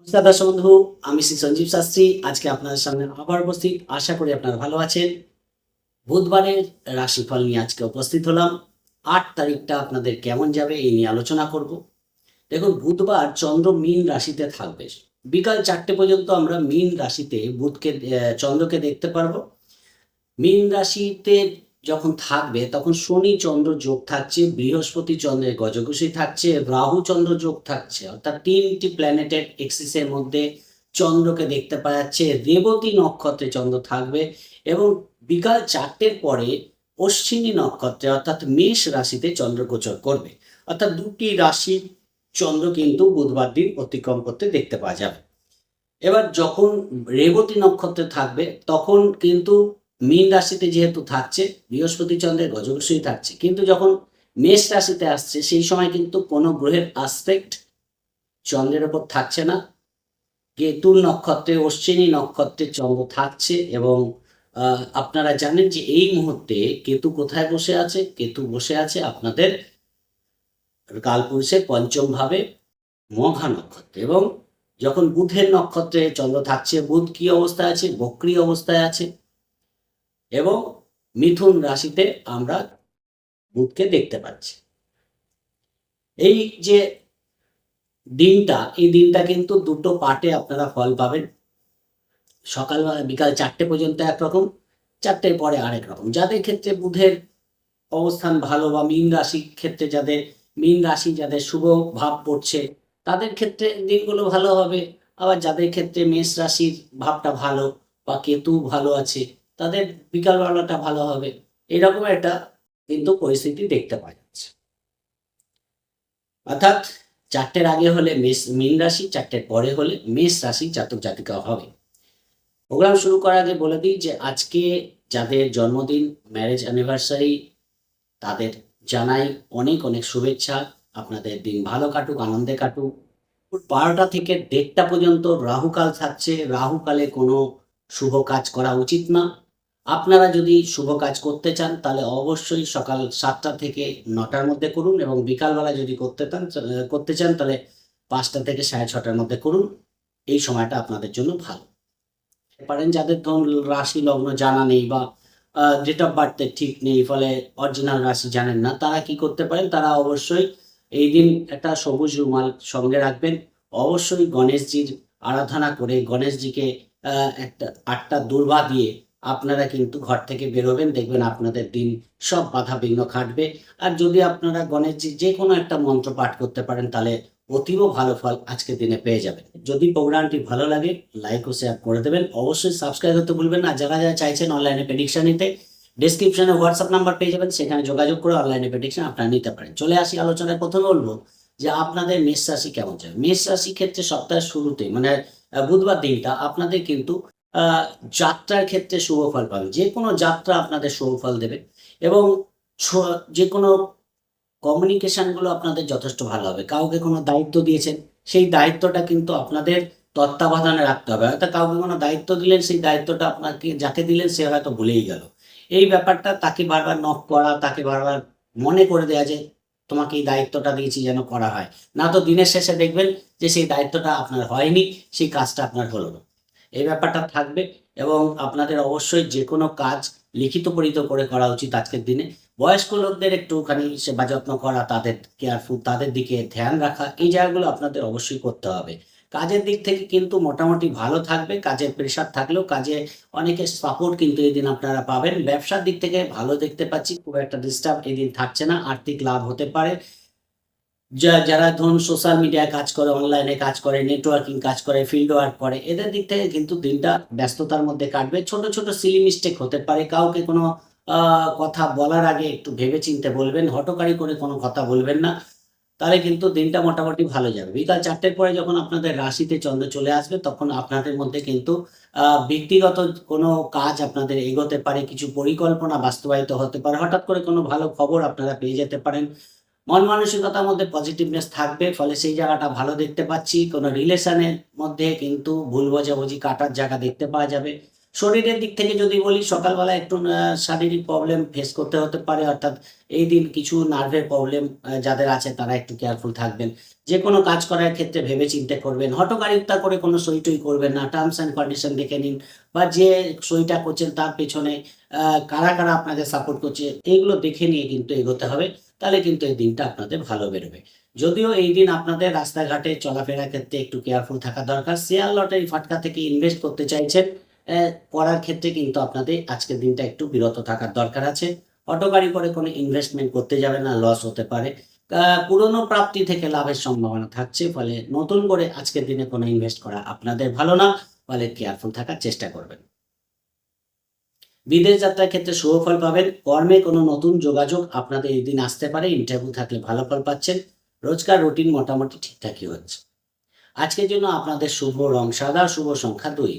নমস্কার দর্শক বন্ধু, আমি শ্রী সঞ্জীব শাস্ত্রী আজকে আপনাদের সামনে আবার উপস্থিত। আশা করি আপনারা ভালো আছেন। বুধবারের রাশিফল নিয়ে আজকে উপস্থিত হলাম। 8 তারিখটা আপনাদের কেমন যাবে এই নিয়ে আলোচনা করব। দেখুন, বুধবার চন্দ্র মীন রাশিতে থাকবে। বিকাল 4টে পর্যন্ত আমরা মীন রাশিতে চন্দ্রকে দেখতে পারবো। মীন রাশিতে যখন থাকবে তখন শনি চন্দ্র যোগ থাকছে, বৃহস্পতি চন্দ্রের গজকুশী থাকছে, রাহু চন্দ্র যোগ থাকছে, অর্থাৎ 3টি প্ল্যানেটের এক্সিসের মধ্যে চন্দ্রকে দেখতে পাওয়া যাচ্ছে। রেবতী নক্ষত্রে চন্দ্র থাকবে এবং বিকাল 4টের পরে অশ্বিনী নক্ষত্রে অর্থাৎ মেষ রাশিতে চন্দ্র গোচর করবে। অর্থাৎ দুটি রাশি চন্দ্র কিন্তু বুধবার দিন অতিক্রম করতে দেখতে পাওয়া যাবে। এবার যখন রেবতী নক্ষত্রে থাকবে তখন কিন্তু মীন রাশিতে যেহেতু থাকছে, বৃহস্পতি চন্দ্রের গজকুশী থাকছে, কিন্তু যখন মেষ রাশিতে আসছে সেই সময় কিন্তু কোনো গ্রহের আসপেক্ট চন্দ্রের ওপর থাকছে না। কেতুর নক্ষত্রে, অশ্বিনী নক্ষত্রে চন্দ্র থাকছে এবং আপনারা জানেন যে এই মুহূর্তে কেতু কোথায় বসে আছে? কেতু বসে আছে আপনাদের কালপুরুষের পঞ্চম ভাবে মঘা নক্ষত্রে। এবং যখন বুধের নক্ষত্রে চন্দ্র থাকছে, বুধ কি অবস্থায় আছে? বক্রী অবস্থায় আছে এবং মিথুন রাশিতে আমরা বুধকে দেখতে পাচ্ছি। এই যে দিনটা, এই দিনটা কিন্তু দুটো পার্টে আপনারা ফল পাবেন। সকালবেলা বিকাল 4টে পর্যন্ত একরকম, 4টের পরে আরেক রকম। যাদের ক্ষেত্রে বুধের অবস্থান ভালো বা মীন রাশির ক্ষেত্রে মীন রাশি যাদের শুভ ভাব পড়ছে তাদের ক্ষেত্রে দিনগুলো ভালো হবে। আবার যাদের ক্ষেত্রে মেষ রাশির ভাবটা ভালো বা কেতু ভালো আছে তাদের বিকালবেলাটা ভালো হবে। এরকম একটা কিন্তু পরিস্থিতি দেখতে পাওয়া যাচ্ছে। অর্থাৎ 4টের আগে হলে মীন রাশি, 4টের পরে হলে মেষ রাশি জাতক জাতিকা হবে। প্রোগ্রাম শুরু করার আগে বলে দিই যে আজকে যাদের জন্মদিন, ম্যারেজ অ্যানিভার্সারি, তাদের জানাই অনেক অনেক শুভেচ্ছা। আপনাদের দিন ভালো কাটুক, আনন্দে কাটুক। 12টা থেকে 1:30 পর্যন্ত রাহুকাল থাকছে। রাহুকালে কোনো শুভ কাজ করা উচিত না। আপনারা যদি শুভ কাজ করতে চান তাহলে অবশ্যই সকাল 7টা থেকে 9টার মধ্যে করুন এবং বিকালবেলা যদি করতে চান তাহলে 5টা থেকে 6:30টার মধ্যে করুন। এই সময়টা আপনাদের জন্য ভালো। পারেন যাদের ধরুন রাশি লগ্ন জানা নেই বা ডেট অফ বার্থের ঠিক নেই, ফলে অরিজিনাল রাশি জানেন না, তারা কি করতে পারেন? তারা অবশ্যই এই দিন একটা সবুজ রুমাল সঙ্গে রাখবেন। অবশ্যই গণেশজির আরাধনা করে গণেশজিকে একটা 8টা দূর্বা দিয়ে আপনারা কিন্তু ঘর থেকে বেরোবেন। দেখবেন আপনাদের দিন সব বাধা বিঘ্ন কাটবে। আর যদি আপনারা গণেশজির যে কোনো একটা মন্ত্র পাঠ করতে পারেন তাহলে অতীব ভালো ফল আজকের দিনে পেয়ে যাবেন। যদি প্রোগ্রামটি ভালো লাগে লাইক ও শেয়ার করে দেবেন। অবশ্যই সাবস্ক্রাইব করতে ভুলবেন না। যারা যারা চাইছেন অনলাইনে প্রেডিকশন নিতে, ডেসক্রিপশনে হোয়াটসঅ্যাপ নাম্বার পেয়ে যাবেন, সেখানে যোগাযোগ করে অনলাইনে প্রেডিকশন আপনারা নিতে পারেন। চলে আসি আলোচনায়। প্রথমে বলবো যে আপনাদের মেষ রাশি কেমন যাবে। মেষ রাশি ক্ষেত্রে সপ্তাহের শুরুতে মানে বুধবার দিনটা আপনাদের কিন্তু যাত্রার ক্ষেত্রে শুভ ফল পাবেন। যে কোনো যাত্রা আপনাদের শুভ ফল দেবে এবং যে কোনো কমিউনিকেশনগুলো আপনাদের যথেষ্ট ভালো হবে। কাউকে কোনো দায়িত্ব দিয়েছেন, সেই দায়িত্বটা কিন্তু আপনাদের তত্ত্বাবধানে রাখতে হবে। হয়তো কাউকে কোনো দায়িত্ব দিলেন, সেই দায়িত্বটা আপনাকে যাকে দিলেন সে হয়তো ভুলেই গেল। এই ব্যাপারটা তাকে বারবার নক করা, তাকে বারবার মনে করে দেওয়া যে তোমাকে এই দায়িত্বটা দিয়েছি যেন করা হয়। না তো দিনের শেষে দেখবেন যে সেই দায়িত্বটা আপনার হয়নি, সেই কাজটা আপনার হলো না। এই ব্যাপারটা থাকবে এবং আপনাদের অবশ্যই যে কোনো কাজ লিখিত পরিত করে করা উচিত আজকের দিনে। বয়স্ক লোকদের একটুখানি সেবা যত্ন করা, তাদের কেয়ারফুল, তাদের দিকে ধ্যান রাখা, এই জায়গাগুলো আপনাদের অবশ্যই করতে হবে। কাজের দিক থেকে কিন্তু মোটামুটি ভালো থাকবে। কাজের প্রেশার থাকলেও কাজে অনেকের সাপোর্ট কিন্তু এই দিন আপনারা পাবেন। ব্যবসার দিক থেকে ভালো দেখতে পাচ্ছি, খুব একটা ডিস্টার্ব এই দিন থাকছে না। আর্থিক লাভ হতে পারে। যারা ধরুন সোশ্যাল মিডিয়ায় কাজ করে, অনলাইনে কাজ করে, নেটওয়ার্কিং কাজ করে, ফিল্ড ওয়ার্ক করে, এদের দিক থেকে কিন্তু দিনটা ব্যস্ততার মধ্যে কাটবে। ছোট ছোট সিলি মিস্টেক হতে পারে। কাউকে কোনো কথা বলার আগে একটু ভেবেচিন্তে বলবেন। হঠকারি করে কোনো কথা বলবেন না, তাহলে কিন্তু দিনটা মোটামুটি ভালো যাবে। বিকাল 4টের পরে যখন আপনাদের রাশিতে চন্দ্র চলে আসবে তখন আপনাদের মধ্যে কিন্তু ব্যক্তিগত কোনো কাজ আপনাদের এগোতে পারে, কিছু পরিকল্পনা বাস্তবায়িত হতে পারে, হঠাৎ করে কোনো ভালো খবর আপনারা পেয়ে যেতে পারেন। মন মানসিকতার মধ্যে পজিটিভনেস থাকবে, ফলে সেই জায়গাটা ভালো দেখতে পাচ্ছি। কোনো রিলেশনের মধ্যে কিন্তু ভুল বোঝাবুঝি কাটার জায়গা দেখতে পাওয়া যাবে। শরীরের দিক থেকে যদি বলি, সকালবেলা একটু শারীরিক প্রবলেম ফেস করতে হতে পারে, অর্থাৎ এই দিন কিছু নার্ভের প্রবলেম যাদের আছে তারা একটু কেয়ারফুল থাকবেন। যেকোনো কাজ করার ক্ষেত্রে ভেবে চিন্তে করবেন। হঠকারিতা করে কোনো সই-টই করবেন না। টার্মস অ্যান্ড কন্ডিশন দেখে নিন, বা যে সইটা করছেন তার পেছনে কারা আপনাকে সাপোর্ট করছে, এগুলো দেখে নিয়ে কিন্তু এগোতে হবে। তাহলে কিন্তু এই দিনটা আপনাদের ভালো বেরোবে। যদিও এই দিন আপনাদের রাস্তাঘাটে চলাফেরার ক্ষেত্রে একটু কেয়ারফুল থাকা দরকার। শেয়ার লটারি ফাটকা থেকে ইনভেস্ট করতে চাইছেন, করার ক্ষেত্রে কিন্তু আপনাদের আজকের দিনটা একটু বিরত থাকার দরকার আছে। হঠকারি করে কোনো ইনভেস্টমেন্ট করতে যাবেন না, লস হতে পারে। পুরনো প্রাপ্তি থেকে লাভের সম্ভাবনা থাকছে, ফলে নতুন করে আজকের দিনে কোনো ইনভেস্ট করা আপনাদের ভালো না, ফলে কেয়ারফুল থাকার চেষ্টা করবেন। বিদেশ যাত্রার ক্ষেত্রে শুভ ফল পাবেন। কর্মে কোনো নতুন যোগাযোগ আপনাদের এই দিন আসতে পারে। ইন্টারভিউ থাকলে ভালো ফল পাচ্ছেন। রোজকার রুটিন মোটামুটি ঠিকঠাকই হচ্ছে। আজকের জন্য আপনাদের শুভ রং সাদা, শুভ সংখ্যা 2।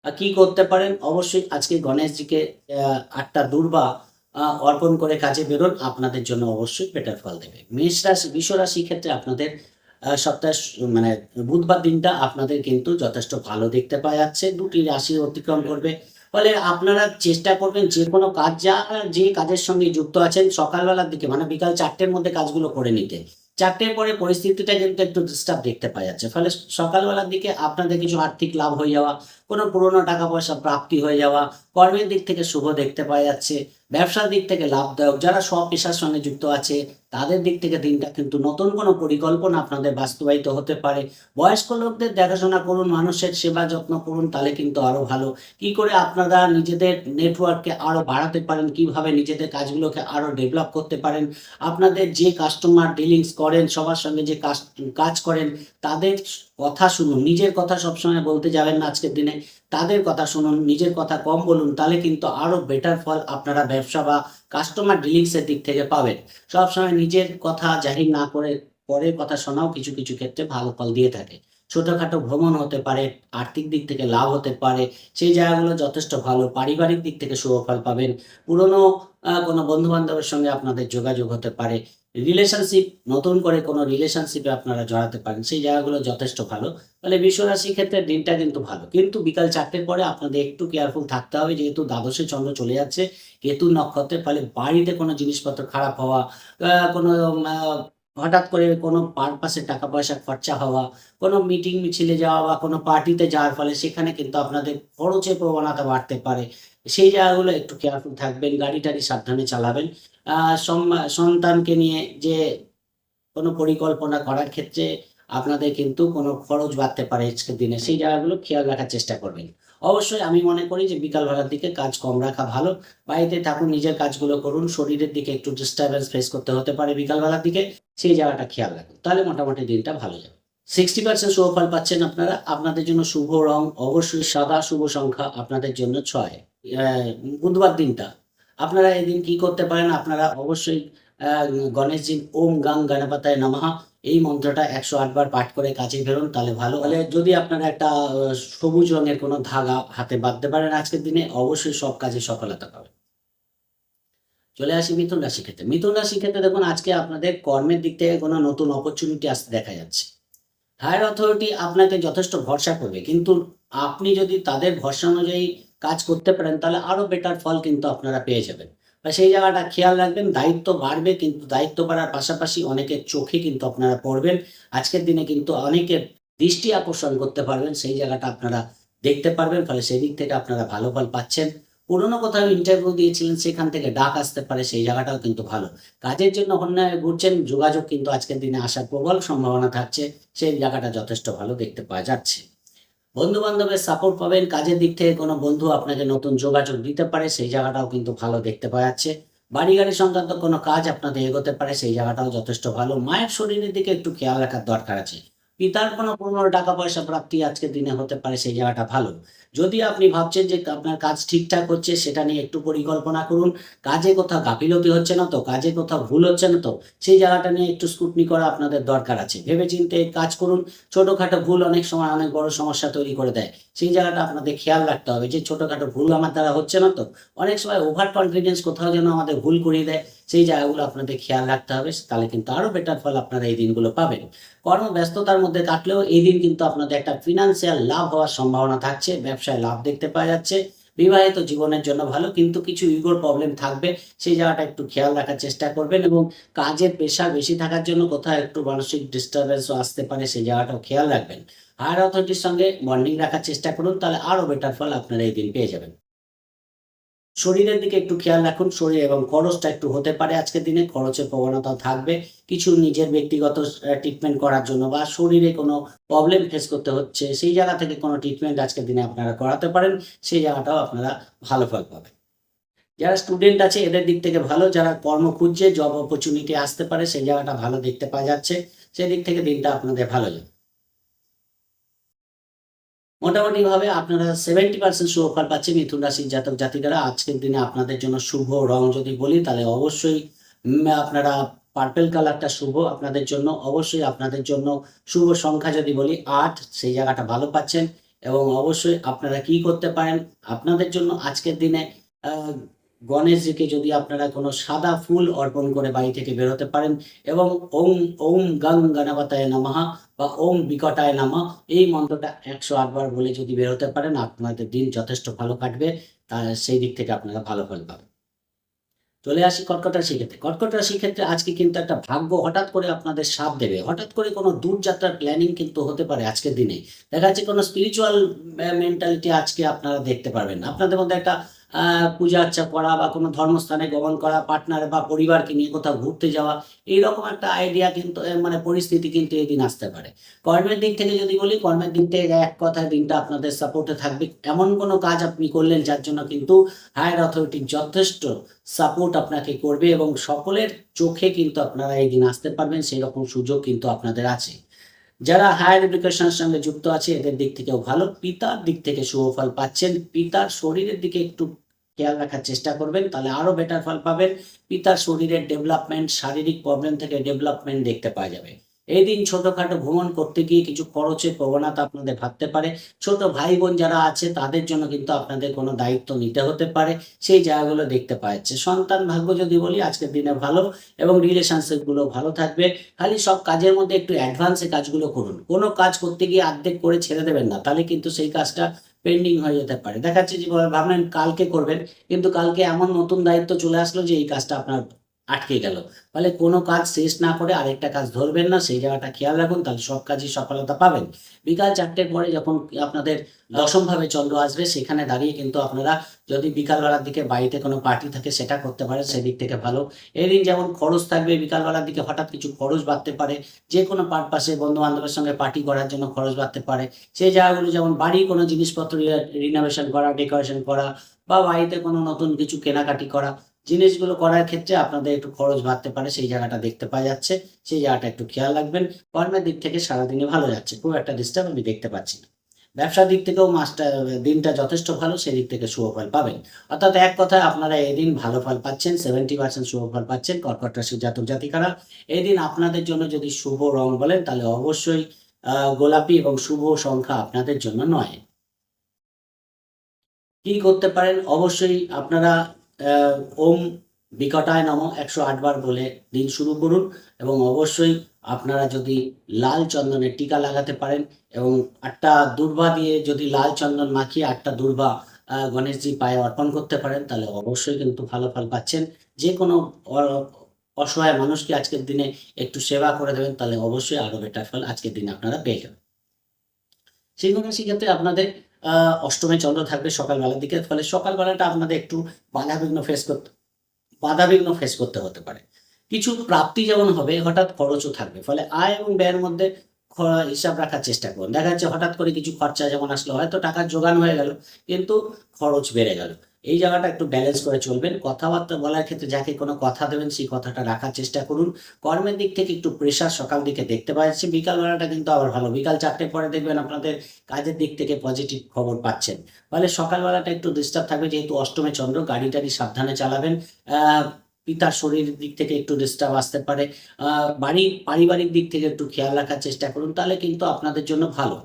কি করতে পারেন? অবশ্যই আজকে গণেশজিকে ৮ টা দূর্বা অর্পণ করে কাজে বেরোন। আপনাদের জন্য অবশ্যই বেটার ফল দেবে। মেষ রাশি, বৃষ রাশির ক্ষেত্রে আপনাদের সপ্তাহে মানে বুধবার দিনটা আপনাদের কিন্তু যথেষ্ট ভালো দেখতে পাওয়া যাচ্ছে। ২ টি রাশি অতিক্রম করবে। ফলে আপনারা চেষ্টা করবেন যেকোনো কাজ যে কাজের সঙ্গে যুক্ত আছেন সকালবেলার দিকে, মানে বিকাল ৪ টের মধ্যে কাজগুলো করে নিতে। ৪ টের পরে পরিস্থিতিটা কিন্তু একটু ডিস্টার্ব দেখতে পাওয়া যাচ্ছে। ফলে সকালবেলার দিকে আপনাদের কিছু আর্থিক লাভ হয়ে যাওয়া, কোনো পুরনো টাকা-পয়সা প্রাপ্তি হয়ে যাওয়া, কর্মের দিক থেকে শুভ দেখতে পাওয়া যাচ্ছে। ব্যবসার দিক থেকে লাভদায়ক, যারা স্ব-পেশার সঙ্গে যুক্ত আছে তাদের দিক থেকে দিনটা কিন্তু নতুন কোনো পরিকল্পনা আপনাদের বাস্তবায়িত হতে পারে। বয়স্ক লোকদের দেখাশোনা করুন, মানুষের সেবা যত্ন করুন, তাহলে কিন্তু আরো ভালো। কি করে আপনারা নিজেদের নেটওয়ার্ককে আরো বাড়াতে পারেন, কিভাবে নিজেদের কাজগুলোকে আরো ডেভেলপ করতে পারেন, আপনাদের যে কাস্টমার ডিলিংস করেন, সবার সঙ্গে যে কাজ করেন তাদের কথা শুনুন। নিজের কথা সবসময় বলতে যাবেন না আজকের দিনে। তাদের কথা শুনুন, নিজের কথা কম বলুন, তাহলে কিন্তু আরো বেটার ফল আপনারা ব্যবসা বা কাস্টমার ডিলিংস এর দিক থেকে পাবেন। সবসময় নিজের কথা জাহির না করে পরের কথা শোনাও কিছু ক্ষেত্রে ভালো ফল দিয়ে থাকে। ছোটখাটো ভ্রমণ হতে পারে, আর্থিক দিক থেকে লাভ হতে পারে, সেই জায়গাগুলো যথেষ্ট ভালো। পারিবারিক দিক থেকে শুভ ফল পাবেন। পুরনো কোনো বন্ধু-বান্ধবের সঙ্গে আপনাদের যোগাযোগ হতে পারে। রিলেশনশিপ, নতুন করে কোনো রিলেশনশিপে আপনারা জড়াতে পারেন, সেই জায়গাগুলো যথেষ্ট ভালো। তাহলে বৃষ রাশির ক্ষেত্রে দিনটা কিন্তু ভালো। কিন্তু বিকাল ৪ টের পরে আপনাদের একটু কেয়ারফুল থাকতে হবে, যেহেতু দ্বাদশে চন্দ্র চলে যাচ্ছে কেতু নক্ষত্রের। ফলে বাড়িতে কোনো জিনিসপত্র খারাপ হওয়া, কোনো আ হঠাৎ করে কোনো পারপাসে টাকা-পয়সা খরচা হওয়া, কোনো মিটিং মিছিলে যাওয়া বা কোনো পার্টিতে যাওয়ার ফলে সেখানে কিন্তু আপনাদের খরচের প্রবণতা বাড়তে পারে। সেই জায়গাগুলো একটু কেয়ারফুল থাকবেন। গাড়ি-টাড়ি সাবধানে চালাবেন। আ সন্তানকে নিয়ে যে কোনো পরিকল্পনা করার ক্ষেত্রে আপনাদের কিন্তু কোনো খরচ বাড়তে পারে আজকের দিনে। সেই জায়গাগুলো খেয়াল রাখার চেষ্টা করবেন। অবশ্যই আমি মনে করি যে বিকাল বেলার দিকে কাজ কম রাখা ভালো। বাড়িতে থাকুন, নিজের কাজগুলো করুন। শরীরের দিকে একটু ডিস্টার্বেন্স ফেস করতে হতে পারে বিকাল বেলার দিকে। সেই জায়গাটা খেয়াল রাখুন। তাহলে মোটামুটি দিনটা ভালো যাবে। 60% শুভ ফল পাচ্ছেন আপনারা। আপনাদের জন্য শুভ রং অবশ্যই সাদা, শুভ সংখ্যা আপনাদের জন্য ৬। বুধবার দিনটা আপনারা এদিন কি করতে পারেন? আপনারা অবশ্যই আ গণেশজির ওম গাং গণপতায় নমঃ এই মন্ত্রটা ১০৮ বার পাঠ করে কাজে বেরোন, তাহলে ভালো। হলে যদি আপনারা একটা সবুজ রঙের কোনো ধাগা হাতে বাঁধতে পারেন আজকের দিনে, অবশ্যই সব কাজে সফলতা পাবেন। চলে আসি মিথুন রাশির ক্ষেত্রে। মিথুন রাশির ক্ষেত্রে দেখুন আজকে আপনাদের কর্মের দিক থেকে কোনো নতুন অপরচুনিটি আসতে দেখা যাচ্ছে। হায়ার অথরিটি আপনাকে যথেষ্ট ভরসা করবে। কিন্তু আপনি যদি তাদের ভরসা অনুযায়ী কাজ করতে পারেন, তাহলে আরো বেটার ফল কিন্তু আপনারা পেয়ে যাবেন। সেই জায়গাটা খেয়াল রাখবেন। দায়িত্ব বাড়বে, কিন্তু দায়িত্ব বাড়ার পাশাপাশি অনেকের চোখে কিন্তু আপনারা পড়বেন। আজকের দিনে কিন্তু অনেকের দৃষ্টি আকর্ষণ করতে পারবেন। সেই জায়গাটা আপনারা দেখতে পারবেন। ফলে সেদিক থেকে আপনারা ভালো ফল পাচ্ছেন। পুরনো কোথাও ইন্টারভিউ দিয়েছিলেন, সেখান থেকে ডাক আসতে পারে, সেই জায়গাটাও কিন্তু ভালো। কাজের জন্য অন্যান্য ঘুরছেন, যোগাযোগ কিন্তু আজকের দিনে আসার প্রবল সম্ভাবনা থাকছে। সেই জায়গাটা যথেষ্ট ভালো দেখতে পাওয়া যাচ্ছে। বন্ধু-বান্ধবের সাপোর্ট পাবেন। কাজের দিক থেকে কোনো বন্ধু আপনাকে নতুন যোগাযোগ দিতে পারে, সেই জায়গাটাও কিন্তু ভালো দেখতে পাওয়া যাচ্ছে। বাড়ি-গাড়ি সংক্রান্ত কোনো কাজ আপনাদের এগোতে পারে, সেই জায়গাটাও যথেষ্ট ভালো। মায়ের শরীরের দিকে একটু খেয়াল রাখার দরকার আছে। পিতার কোনো পুরনো টাকা-পয়সা প্রাপ্তি আজকের দিনে হতে পারে, সেই জায়গাটা ভালো। যদি আপনি ভাবছেন যে আপনার কাজ ঠিকঠাক হচ্ছে, সেটা নিয়ে একটু পরিকল্পনা করুন। কাজে কোথাও গাফিলতি হচ্ছে না তো? কাজে কোথাও ভুল হচ্ছে না তো? সেই জায়গাটা নিয়ে একটু স্ক্রুটনি করা আপনাদের দরকার আছে। ভেবে-চিন্তে কাজ করুন। ছোটখাটো ভুল অনেক সময় অনেক বড় সমস্যা তৈরি করে দেয়। সেই জায়গাটা আপনাদের খেয়াল রাখতে হবে যে ছোটখাটো ভুল আমার দ্বারা হচ্ছে না তো? অনেক সময় ওভার কনফিডেন্স কোথাও যেন আমাদের ভুল করিয়ে দেয়। সেই জায়গাগুলো আপনাদের খেয়াল রাখতে হবে, তাহলে কিন্তু আরো বেটার ফল আপনারা এই দিনগুলো পাবেন। কর্মব্যস্ততার মধ্যে কাটলেও এই দিন কিন্তু আপনাদের একটা ফিনান্সিয়াল লাভ হওয়ার সম্ভাবনা থাকছে, ব্যবসায় লাভ দেখতে পাওয়া যাচ্ছে। বিবাহিত জীবনের জন্য ভালো, কিন্তু কিছু ইগোর প্রবলেম থাকবে, সেই জায়গাটা একটু খেয়াল রাখার চেষ্টা করবেন এবং কাজের প্রেশার বেশি থাকার জন্য কোথাও একটু মানসিক ডিস্টার্বেন্সও আসতে পারে, সেই জায়গাটাও খেয়াল রাখবেন। হায়ার অথরিটির সঙ্গে বন্ডিং রাখার চেষ্টা করুন, তাহলে আরো বেটার ফল আপনারা এই দিন পেয়ে যাবেন। শরীরের দিকে একটু খেয়াল রাখুন, শরীর এবং খরচটা একটু হতে পারে আজকের দিনে, খরচের প্রবণতাও থাকবে। কিছু নিজের ব্যক্তিগত ট্রিটমেন্ট করার জন্য বা শরীরে কোনো প্রবলেম ফেস করতে হচ্ছে, সেই জায়গা থেকে কোনো ট্রিটমেন্ট আজকের দিনে আপনারা করাতে পারেন, সেই জায়গাটাও আপনারা ভালো ফল পাবেন। যারা স্টুডেন্ট আছে এদের দিক থেকে ভালো, যারা কর্ম খুঁজছে, জব অপরচুনিটি আসতে পারে, সেই জায়গাটা ভালো দেখতে পাওয়া যাচ্ছে, সেদিক থেকে দিনটা আপনাদের ভালো যাবে। মোটামুটিভাবে আপনারা 70% শুভ ফল পাচ্ছেন মিথুন রাশির জাতক জাতিকারা। আজকের দিনে আপনাদের জন্য শুভ রং যদি বলি, তাহলে অবশ্যই আপনারা পার্পল কালারটা শুভ আপনাদের জন্য। অবশ্যই আপনাদের জন্য শুভ সংখ্যা যদি বলি 8, সেই জায়গাটা ভালো পাচ্ছেন। এবং অবশ্যই আপনারা কি করতে পারেন, আপনাদের জন্য আজকের দিনে আ গণেশজিকে যদি আপনারা কোনো সাদা ফুল অর্পণ করে বাড়ি থেকে বেরোতে পারেন এবং ওম ওম গং গণপতায় নমঃ বা ওম বিকটায় নমঃ এই মন্ত্রটা 108 বার বলে যদি বেরোতে পারেন, আপনাদের দিন যথেষ্ট ভালো কাটবে। সেই দিক থেকে আপনারা ভালো ফল পাবেন। চলে আসি কর্কট রাশির ক্ষেত্রে। কর্কট রাশির ক্ষেত্রে আজকে কিন্তু একটা ভাগ্য হঠাৎ করে আপনাদের সাথ দেবে। হঠাৎ করে কোনো দূরযাত্রার প্ল্যানিং কিন্তু হতে পারে আজকের দিনে। দেখা যাচ্ছে কোনো স্পিরিচুয়াল মেন্টালিটি আজকে আপনারা দেখতে পারবেন। আপনাদের মধ্যে একটা আ পূজা-আর্চা করা বা কোনো ধর্মস্থানে গমন করা, পার্টনার বা পরিবারকে নিয়ে কোথাও ঘুরতে যাওয়া, এইরকম একটা আইডিয়া কিন্তু মানে পরিস্থিতি কিন্তু এদিন আসতে পারে। কর্মের দিক থেকে যদি বলি, কর্মের দিক থেকে এক কথায় দিনটা আপনাদের সাপোর্টে থাকবে। এমন কোনো কাজ আপনি করলেন যার জন্য কিন্তু হায়ার অথরিটি যথেষ্ট সাপোর্ট আপনাকে করবে এবং সকলের চোখে কিন্তু আপনারা এদিন আসতে পারবেন, সেইরকম সুযোগ কিন্তু আপনাদের আছে। যারা হায়ার এডুকেশনের সঙ্গে যুক্ত আছে এদের দিক থেকেও ভালো। পিতার দিক থেকে শুভ ফল পাচ্ছেন। পিতার শরীরের দিকে একটু খেয়াল রাখার চেষ্টা করবেন, তাহলে আরো বেটার ফল পাবেন। পিতার শরীরের ডেভেলপমেন্ট, শারীরিক প্রবলেম থেকে ডেভেলপমেন্ট দেখতে পাওয়া যাবে। এই দিন ছোটখাটো ভ্রমণ করতে গিয়ে কিছু খরচের প্রবণতা আপনাদের ভাবতে পারে। ছোট ভাই-বোন যারা আছে তাদের জন্য কিন্তু আপনাদের কোনো দায়িত্ব নিতে হতে পারে, সেই জায়গাগুলো দেখতে পাওয়া যাচ্ছে। সন্তান ভাগ্য যদি বলি, আজকের দিনে ভালো এবং রিলেশনশিপ গুলো ভালো থাকবে। খালি সব কাজের মধ্যে একটু অ্যাডভান্স এ কাজগুলো করুন। কোন কাজ করতে গিয়ে অর্ধেক করে ছেড়ে দেবেন না। তাহলে কিন্তু সেই কাজটা পেন্ডিং হয়ে যেতে পারে। দেখা যাচ্ছে যে ভাবলেন কালকে করবেন, কিন্তু কালকে এমন নতুন দায়িত্ব চলে আসলো যে এই কাজটা আপনার আটকে গেল। ফলে কোন কাজ শেষ না করে আরেকটা কাজ ধরবেন না, সেই জায়গাটা খেয়াল রাখুন, তাহলে সব কাজেই সফলতা পাবেন। বিকাল ৪ঃ০০ পরে যখন আপনাদের দশমভাবে চন্দ্র আসবে, সেখানে দাঁড়িয়ে কিন্তু আপনারা যদি বিকালবেলার দিকে বাড়িতে কোনো পার্টি থাকে সেটা করতে পারেন, সেদিক থেকে ভালো। এদিন যেমন খরচ থাকবে, বিকালবেলার দিকে হঠাৎ কিছু খরচ বাড়তে পারে। যেকোনো পারপাসে বন্ধু-বান্ধবের সঙ্গে পার্টি করার জন্য খরচ বাড়তে পারে। সেই জায়গাগুলো যেমন বাড়ির কোনো জিনিসপত্র রিনোভেশন করা, ডেকোরেশন করা বা বাড়িতে কোনো নতুন কিছু কেনাকাটি করা, জিনিসগুলো করার ক্ষেত্রে আপনাদের একটু খরচ বাড়তে পারে, সেই জায়গাটা দেখতে পাওয়া যাচ্ছে। সেই জায়গাটা একটু খেয়াল রাখবেন। কর্মের দিক থেকে সারাদিনই ভালো যাচ্ছে। খুব একটা ডিস্টার্ব আমি দেখতে পাচ্ছি না। ব্যবসার দিক থেকেও দিনটা যথেষ্ট ভালো, সেদিক থেকে শুভ ফল পাবেন। অর্থাৎ এক কথায় আপনারা এদিন ভালো ফল পাচ্ছেন, 70% শুভ ফল পাচ্ছেন কর্কট রাশির জাতক জাতিকারা। এদিন আপনাদের জন্য যদি শুভ রং বলেন, তাহলে অবশ্যই গোলাপি এবং শুভ সংখ্যা আপনাদের জন্য ৯। কি করতে পারেন? অবশ্যই আপনারা অ্যা ওম বিকটায় নমঃ ১০৮ বার বলে দিন শুরু করুন এবং অবশ্যই আপনারা যদি লাল চন্দনের টিকা লাগাতে পারেন এবং ৮ টা দূর্বা দিয়ে যদি লাল চন্দন মাখিয়ে ৮ টা দূর্বা গণেশজির পায়ে অর্পণ করতে পারেন, তাহলে অবশ্যই কিন্তু ভালো ফল পাচ্ছেন। যেকোনো অ অসহায় মানুষকে আজকের দিনে একটু সেবা করে দেবেন, তাহলে অবশ্যই আরো বেটার ফল আজকের দিনে আপনারা পেয়ে যাবেন। সিংহ রাশির ক্ষেত্রে আপনাদের আ অষ্টমে চন্দ্র থাকবে সকালবেলার দিকে। ফলে সকালবেলাটা আপনাদের একটু বাধাবিঘ্ন ফেস করতে বাধাবিঘ্ন ফেস করতে হতে পারে। কিছু প্রাপ্তি যেমন হবে, হঠাৎ খরচও থাকবে। ফলে আয় এবং ব্যয়ের মধ্যে হিসাব রাখার চেষ্টা করুন। দেখা যাচ্ছে হঠাৎ করে কিছু খরচা যেমন আসলো, হয়তো টাকার জোগান হয়ে গেল, কিন্তু খরচ বেড়ে গেল। এই জায়গাটা একটু ব্যালেন্স করে চলবেন। কথাবার্তা বলার ক্ষেত্রে যাকে কোনো কথা দেবেন, সেই কথাটা রাখার চেষ্টা করুন। কর্মের দিক থেকে একটু প্রেশার সকাল দিকে দেখতে পাওয়া যাচ্ছে। বিকাল বেলাটা কিন্তু আবার ভালো। বিকাল ৪ঃ০০ পরে দেখবেন আপনাদের কাজের দিক থেকে পজিটিভ খবর পাচ্ছেন। ফলে সকালবেলাটা একটু ডিস্টার্ব থাকবে, যেহেতু অষ্টমে চন্দ্র, গাড়ি-টাড়ি সাবধানে চালাবেন। আ পিতার শরীরের দিক থেকে একটু ডিস্টার্ব আসতে পারে। পারিবারিক দিক থেকে একটু খেয়াল রাখার চেষ্টা করুন, তাহলে কিন্তু আপনাদের জন্য ভালো।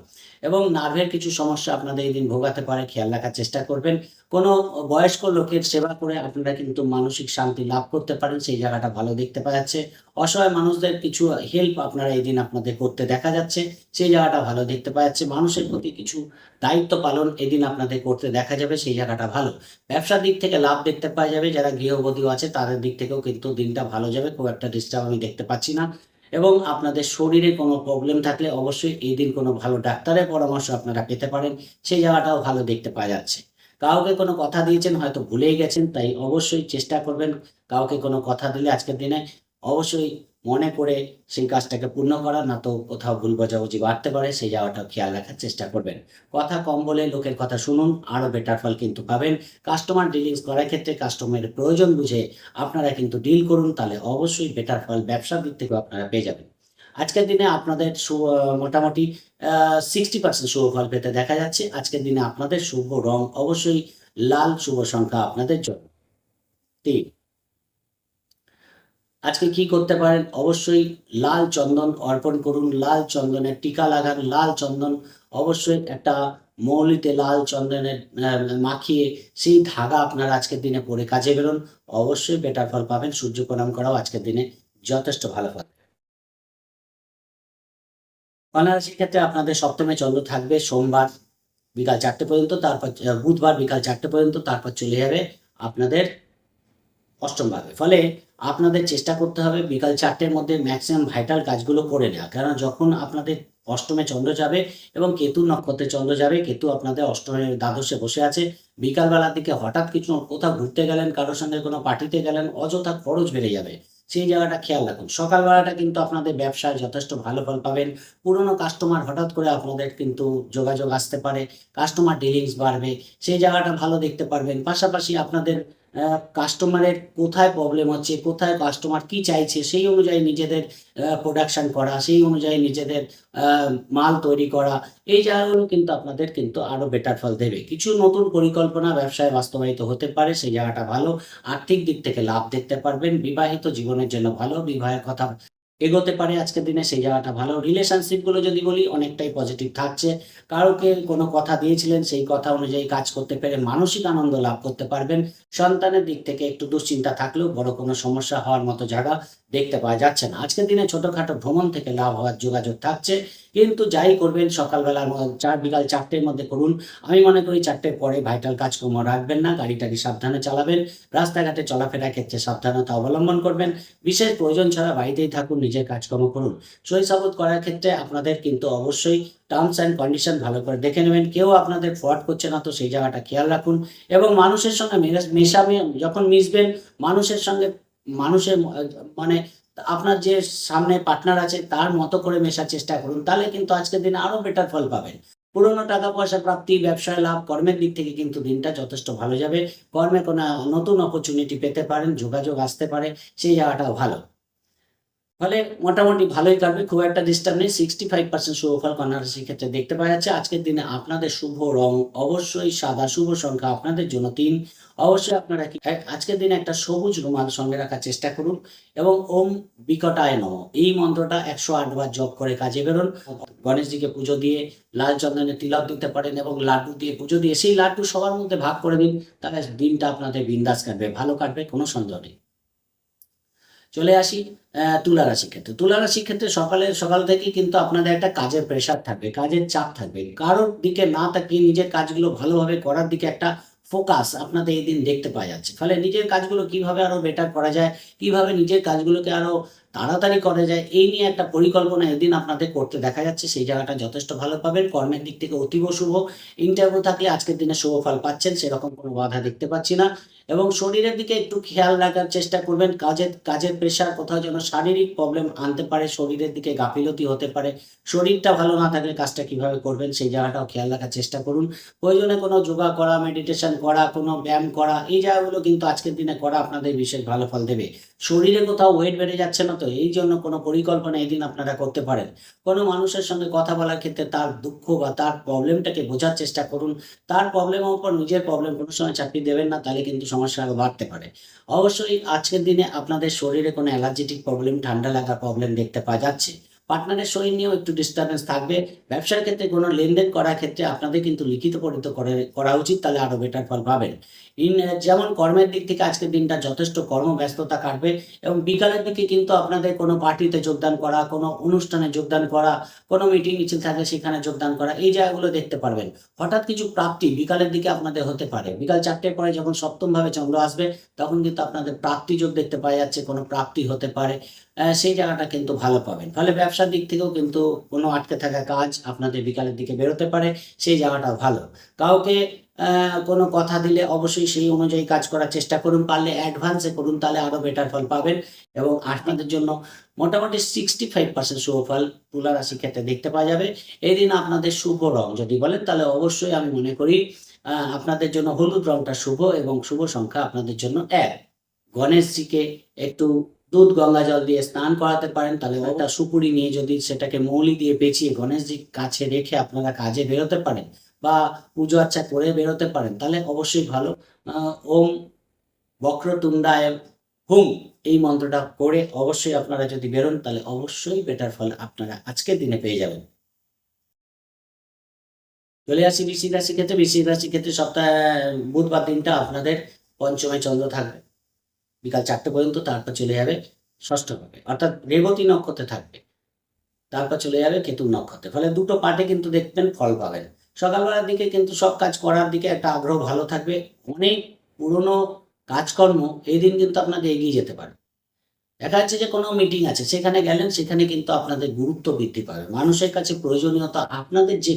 এবং নার্ভের কিছু সমস্যা আপনাদের এই দিন ভোগাতে পারে, খেয়াল রাখার চেষ্টা করবেন। কোনো বয়স্ক লোকের সেবা করে আপনারা কিন্তু মানসিক শান্তি লাভ করতে পারেন, সেই জায়গাটা ভালো দেখতে পাওয়া যাচ্ছে। অসহায় মানুষদের কিছু হেল্প আপনারা এই দিন আপনাদের করতে দেখা যাচ্ছে, সেই জায়গাটা ভালো দেখতে পাওয়া যাচ্ছে। মানুষের প্রতি কিছু দায়িত্ব পালন এদিন আপনাদের করতে দেখা যাবে, সেই জায়গাটা ভালো। ব্যবসার দিক থেকে লাভ দেখতে পাওয়া যাবে, যারা গৃহবধূ আছে তাদের দিক থেকেও কিন্তু দিনটা ভালো যাবে, খুব একটা ডিস্টার্ব আমি দেখতে পাচ্ছি না। এবং আপনাদের শরীরে কোনো প্রবলেম থাকলে অবশ্যই এই দিন কোনো ভালো ডাক্তারের পরামর্শ আপনারা পেতে পারেন, সেই জায়গাটাও ভালো দেখতে পাওয়া যাচ্ছে। কাউকে কোনো কথা দিয়েছেন হয়তো ভুলেই গেছেন, তাই অবশ্যই চেষ্টা করবেন কাউকে কোনো কথা দিলে আজকের দিনে অবশ্যই মনে করে সেই কাজটাকে পূর্ণ করা, না তো কোথাও ভুল বোঝাবুঝি বাড়তে পারে, সেই জায়গাটাও খেয়াল রাখার চেষ্টা করবেন। কথা কম বলে লোকের কথা শুনুন, আরও বেটার ফল কিন্তু পাবেন। কাস্টমার ডিলিংস করার ক্ষেত্রে কাস্টমারের প্রয়োজন বুঝে আপনারা কিন্তু ডিল করুন, তাহলে অবশ্যই বেটার ফল ব্যবসার দিক থেকেও আপনারা পেয়ে যাবেন। আজকের দিনে আপনাদের মোটামুটি 60% শুভ ফল পেতে দেখা যাচ্ছে। আজকের দিনে আপনাদের শুভ রং অবশ্যই লাল, শুভ সংখ্যা আপনাদের জন্য 3। আজকে কি করতে পারেন? অবশ্যই লাল চন্দন অর্পণ করুন, লাল চন্দনের টিকা লাগান, লাল চন্দন অবশ্যই একটা মৌলিতে লাল চন্দনের মাখিয়ে সেই ধাগা আপনারা আজকের দিনে পরে কাজে বেরোন, অবশ্যই বেটার ফল পাবেন। সূর্য প্রণাম করাও আজকের দিনে যথেষ্ট ভালো ফল। কন্যা রাশির ক্ষেত্রে আপনাদের সপ্তমে চন্দ্র থাকবে সোমবার বিকাল 4টে পর্যন্ত, তারপর বুধবার বিকাল 4টে পর্যন্ত, তারপর চলে যাবে আপনাদের অষ্টম ভাবে। ফলে আপনাদের চেষ্টা করতে হবে বিকাল 4টের মধ্যে ম্যাক্সিমাম ভাইটাল কাজগুলো করে নেওয়া। কারণ যখন আপনাদের অষ্টমে চন্দ্র যাবে এবং কেতু নক্ষত্রে চন্দ্র যাবে, কেতু আপনাদের অষ্টমের দ্বাদশে বসে আছে। বিকালবেলার দিকে হঠাৎ কিছু কোথাও ঘুরতে গেলেন, কারোর সঙ্গে কোনো পার্টিতে গেলেন, অযথা খরচ বেড়ে যাবে। সেই জায়গাটা খেয়াল রাখুন। সকালবেলাটা কিন্তু আপনাদের ব্যবসায় যথেষ্ট ভালো ফল পাবেন। পুরনো কাস্টমার হঠাৎ করে আপনাদের কিন্তু যোগাযোগ আসতে পারে, কাস্টমার ডিলিংস বাড়বে, সেই জায়গাটা ভালো দেখতে পারবেন। পাশাপাশি আপনাদের কাস্টমারের কোথায় প্রবলেম হচ্ছে, কোথায় কাস্টমার কি চাইছে, সেই অনুযায়ী নিজেদের প্রোডাকশন করা, সেই অনুযায়ী নিজেদের মাল তৈরি করা, এই জায়গাগুলো কিন্তু আপনাদের কিন্তু আরো বেটার ফল দেবে। কিছু নতুন পরিকল্পনা ব্যবসায় বাস্তবায়িত হতে পারে, সেই জায়গাটা ভালো। আর্থিক দিক থেকে লাভ দেখতে পারবেন, বিবাহিত জীবনের জন্য ভালো, বিবাহের কথা এগোতে পারে আজকের দিনে, সেই জায়গাটা ভালো। রিলেশনশিপ গুলো যদি বলি অনেকটাই পজিটিভ থাকছে। কাউকে কোনো কথা দিয়েছিলেন, সেই কথা অনুযায়ী কাজ করতে পেরে মানসিক আনন্দ লাভ করতে পারবেন। সন্তানের দিক থেকে একটু দুশ্চিন্তা থাকলেও বড় কোনো সমস্যা হওয়ার মতো জায়গা দেখতে পাওয়া যাচ্ছে না। আজকের দিনে ছোটখাটো ভ্রমণ থেকে লাভ হওয়ার যোগাযোগ থাকছে, কিন্তু যাই করবেন সকালবেলার বিকাল 4টের মধ্যে করুন। আমি মনে করি 4টের পরে ভাইটাল কাজকর্ম রাখবেন না, গাড়িটাকে সাবধানে চালাবেন, রাস্তাঘাটে চলাফেরার ক্ষেত্রে সাবধানতা অবলম্বন করবেন। বিশেষ প্রয়োজন ছাড়া বাড়িতেই থাকুন, নিজের কাজকর্ম করুন। সই সাবুত করার ক্ষেত্রে আপনাদের কিন্তু অবশ্যই টার্মস অ্যান্ড কন্ডিশন ভালো করে দেখে নেবেন, কেউ আপনাদের ফ্রড করছে না তো, সেই জায়গাটা খেয়াল রাখুন। এবং মানুষের সঙ্গে যখন মিশবেন, মানুষের সঙ্গে মানুষের মানে আপনার যে সামনে পার্টনার আছে তার মতো করে মেশার চেষ্টা করুন, তাহলে কিন্তু আজকের দিনে আরো বেটার ফল পাবেন। পুরনো টাকা পয়সা প্রাপ্তি, ব্যবসায় লাভ, কর্মের দিক থেকে কিন্তু দিনটা যথেষ্ট ভালো যাবে। কর্মে কোনো নতুন অপরচুনিটি পেতে পারেন, যোগাযোগ আসতে পারে, সেই জায়গাটাও ভালো। ফলে মোটামুটি ভালোই কাটবে, খুব একটা ডিস্টার্ব নেই। 65% শুভ ফল কন্যা রাশির ক্ষেত্রে দেখতে পাওয়া যাচ্ছে। আজকের দিনে আপনাদের শুভ রং অবশ্যই সাদা, শুভ সংখ্যা আপনাদের জন্য 3। অবশ্যই আপনারা আজকের দিনে একটা সবুজ রুমাল সঙ্গে রাখার চেষ্টা করুন এবং ওম বিকটায় নমঃ এই মন্ত্রটা 108 বার জপ করে কাজে বেরোন। গণেশজিকে পুজো দিয়ে লাল চন্দনের তিলক দিতে পারেন এবং লাড্ডু দিয়ে পুজো দিয়ে সেই লাড্ডু সবার মধ্যে ভাগ করে দিন, তাহলে দিনটা আপনাদের বিন্দাস কাটবে, ভালো কাটবে, কোনো সন্দেহ নেই। চলে আসি তুলা রাশির ক্ষেত্রে। তুলা রাশির ক্ষেত্রে সকাল থেকেই কিন্তু আপনাদের একটা কাজের প্রেশার থাকবে, কাজের চাপ থাকবে। কারোর দিকে না তাকিয়ে নিজের কাজগুলো ভালোভাবে করার দিকে একটা ফোকাস আপনাদের এই দিন দেখতে পাওয়া যাচ্ছে। ফলে নিজের কাজগুলো কিভাবে আরো বেটার করা যায়, কিভাবে নিজের কাজগুলোকে আরো তাড়াতাড়ি করা যায়, এই নিয়ে একটা পরিকল্পনা এদিন আপনাদের করতে দেখা যাচ্ছে, সেই জায়গাটা যথেষ্ট ভালো পাবেন। কর্মের দিক থেকে অতীব শুভ। ইন্টারভিউ থাকলে আজকের দিনে শুভ ফল পাচ্ছেন, সেরকম কোনো বাধা দেখতে পাচ্ছি না। এবং শরীরের দিকে একটু খেয়াল রাখার চেষ্টা করবেন। কাজের প্রেশার কোথাও যেন শারীরিক প্রবলেম আনতে পারে, শরীরের দিকে গাফিলতি হতে পারে। শরীরটা ভালো না থাকলে কাজটা কিভাবে করবেন সেই জায়গাটাও খেয়াল রাখার চেষ্টা করুন। প্রয়োজনে কোনো যোগা করা, মেডিটেশন করা, কোনো ব্যায়াম করা, এই জায়গাগুলো কিন্তু আজকের দিনে করা আপনাদের বিশেষ ভালো ফল দেবে। শরীরে কোথাও ওয়েট বেড়ে যাচ্ছে না তো, এই জন্য কোনো পরিকল্পনা এই দিন আপনারা করতে পারেন। কোনো মানুষের সঙ্গে কথা বলার ক্ষেত্রে তার দুঃখ বা তার প্রবলেমটাকে বোঝার চেষ্টা করুন। তার প্রবলেমের উপর নিজের প্রবলেম কোনো সময় চাপিয়ে দেবেন না, তাহলে কিন্তু সমস্যা আরো বাড়তে পারে। অবশ্যই আজকের দিনে আপনাদের শরীরে কোনো অ্যালার্জেটিক প্রবলেম, ঠান্ডা লাগা প্রবলেম দেখতে পাওয়া যাচ্ছে। পার্টনারের শরীর নিয়েও একটু ডিস্টারবেন্স থাকবে। ব্যবসার ক্ষেত্রে কোনো লেনদেন করার ক্ষেত্রে আপনাদের কিন্তু লিখিত পরিত করা উচিত, তাহলে আরো বেটার ফল পাবেন। যেমন কর্মের দিক থেকে আজকের দিনটা যথেষ্ট কর্মব্যস্ততা কাটবে এবং বিকালের দিকে কিন্তু আপনাদের কোনো পার্টিতে যোগদান করা, কোনো অনুষ্ঠানে যোগদান করা, কোনো মিটিং মিছিল থাকলে সেখানে যোগদান করা, এই জায়গাগুলো দেখতে পারবেন। হঠাৎ কিছু প্রাপ্তি বিকালের দিকে আপনাদের হতে পারে। বিকাল 4টের পরে যখন সপ্তমভাবে চন্দ্র আসবে তখন কিন্তু আপনাদের প্রাপ্তি যোগ দেখতে পাওয়া যাচ্ছে, কোনো প্রাপ্তি হতে পারে। সেই জায়গাটা কিন্তু ভালো পাবেন। ফলে ব্যবসার দিক থেকেও কিন্তু কোনো আটকে থাকা কাজ আপনাদের বিকালের দিকে বেরোতে পারে, সেই জায়গাটাও ভালো। কাউকে কোনো কথা দিলে অবশ্যই সেই অনুযায়ী কাজ করার চেষ্টা করুন, পারলে অ্যাডভান্সে করুন, তাহলে আরো বেটার ফল পাবেন। এবং আপনাদের জন্য মোটামুটি 65% শুভ ফল তুলা রাশির ক্ষেত্রে দেখতে পাওয়া যাবে। এই দিন আপনাদের শুভ রং যদি বলেন তাহলে অবশ্যই আমি মনে করি আপনাদের জন্য হলুদ রংটা শুভ এবং শুভ সংখ্যা আপনাদের জন্য 1। গণেশজিকে একটু দুধ গঙ্গা জল দিয়ে স্নান করাতে পারেন, তাহলে ওটা সুপুরি নিয়ে যদি সেটাকে মৌলি দিয়ে পেঁচিয়ে গণেশজির কাছে রেখে আপনারা কাজে বেরোতে পারেন বা পুজো আর্চা করে বেরোতে পারেন, তাহলে অবশ্যই ভালো। ওম বক্রতুণ্ডায় হুম এই মন্ত্রটা করে অবশ্যই আপনারা যদি বেরোন তাহলে অবশ্যই বেটার ফল আপনারা আজকের দিনে পেয়ে যাবেন। চলে আসি বৃশ্চিক রাশির ক্ষেত্রে। বৃশ্চিক রাশির ক্ষেত্রে সপ্তাহে বুধবার দিনটা আপনাদের পঞ্চমে চন্দ্র থাকবে বিকাল 4টে পর্যন্ত, তারপর চলে যাবে ষষ্ঠভাবে, অর্থাৎ রেবতী নক্ষত্রে থাকবে, তারপর চলে যাবে কেতু নক্ষত্রে। ফলে দুটো পার্টে কিন্তু দেখবেন ফল পাবেন। সকালবেলার দিকে কিন্তু সব কাজ করার দিকে একটা আগ্রহ ভালো থাকবে। অনেক পুরনো কাজকর্ম এই দিন কিন্তু আপনাদের এগিয়ে যেতে পারে। দেখা যাচ্ছে যে কোনো মিটিং আছে, সেখানে গেলেন, সেখানে কিন্তু আপনাদের গুরুত্ব বৃদ্ধি পাবে। মানুষের কাছে প্রয়োজনীয়তা, আপনাদের যে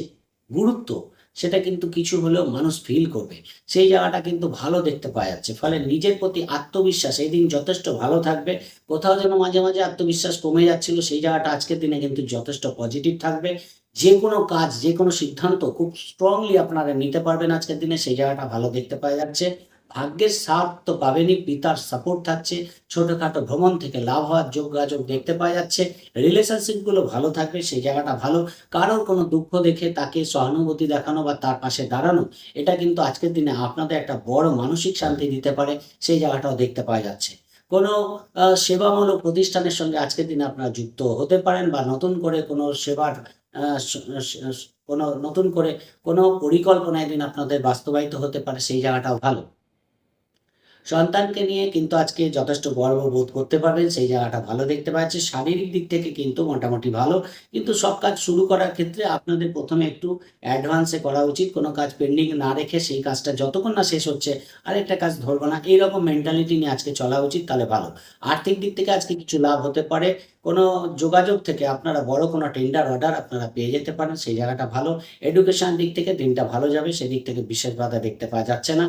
গুরুত্ব সেটা কিন্তু কিছু হলেও মানুষ ফিল করবে, সেই জায়গাটা কিন্তু ভালো দেখতে পাওয়া যাচ্ছে। ফলে নিজের প্রতি আত্মবিশ্বাস এই দিন যথেষ্ট ভালো থাকবে। কোথাও যেন মাঝে মাঝে আত্মবিশ্বাস কমে যাচ্ছিল, সেই জায়গাটা আজকের দিনে কিন্তু যথেষ্ট পজিটিভ থাকবে। যে কোনো কাজ, যে কোনো সিদ্ধান্ত খুব স্ট্রংলি আপনারা নিতে পারবেন আজকের দিনে, সেই জায়গাটা ভালো দেখতে পাওয়া যাচ্ছে। ভাগ্যের সাথ তো পাবেনই, পিতার সাপোর্ট থাকছে, ছোটখাটো ভ্রমণ থেকে লাভ হওয়ার যোগাযোগ দেখতে পাওয়া যাচ্ছে। রিলেশনশিপ গুলো ভালো থাকবে, সেই জায়গাটা ভালো। কারোর কোনো দুঃখ দেখে তাকে সহানুভূতি দেখানো বা তার পাশে দাঁড়ানো, এটা কিন্তু আজকের দিনে আপনাদের একটা বড় মানসিক শান্তি দিতে পারে, সেই জায়গাটাও দেখতে পাওয়া যাচ্ছে। কোনো সেবামূলক প্রতিষ্ঠানের সঙ্গে আজকের দিনে আপনারা যুক্ত হতে পারেন বা নতুন করে কোনো সেবার কোনো নতুন করে কোনো পরিকল্পনা এদিন আপনাদের বাস্তবায়িত হতে পারে, সেই জায়গাটাও ভালো। সন্তানকে নিয়ে কিন্তু আজকে যথেষ্ট গর্ববোধ করতে পারবেন, সেই জায়গাটা ভালো দেখতে পাচ্ছি। শারীরিক দিক থেকে কিন্তু মোটামুটি ভালো, কিন্তু সব কাজ শুরু করার ক্ষেত্রে আপনাদের প্রথমে একটু অ্যাডভান্সে করা উচিত। কোনো কাজ পেন্ডিং না রেখে সেই কাজটা যতক্ষণ না শেষ হচ্ছে আরেকটা কাজ ধরবো না, এইরকম মেন্টালিটি নিয়ে আজকে চলা উচিত, তাহলে ভালো। আর্থিক দিক থেকে আজকে কিছু লাভ হতে পারে। কোনো যোগাযোগ থেকে আপনারা বড় কোনো টেন্ডার অর্ডার আপনারা পেয়ে যেতে পারেন, সেই জায়গাটা ভালো। এডুকেশন দিক থেকে দিনটা ভালো যাবে, সেদিক থেকে বিশেষ বাধা দেখতে পাওয়া যাচ্ছে না।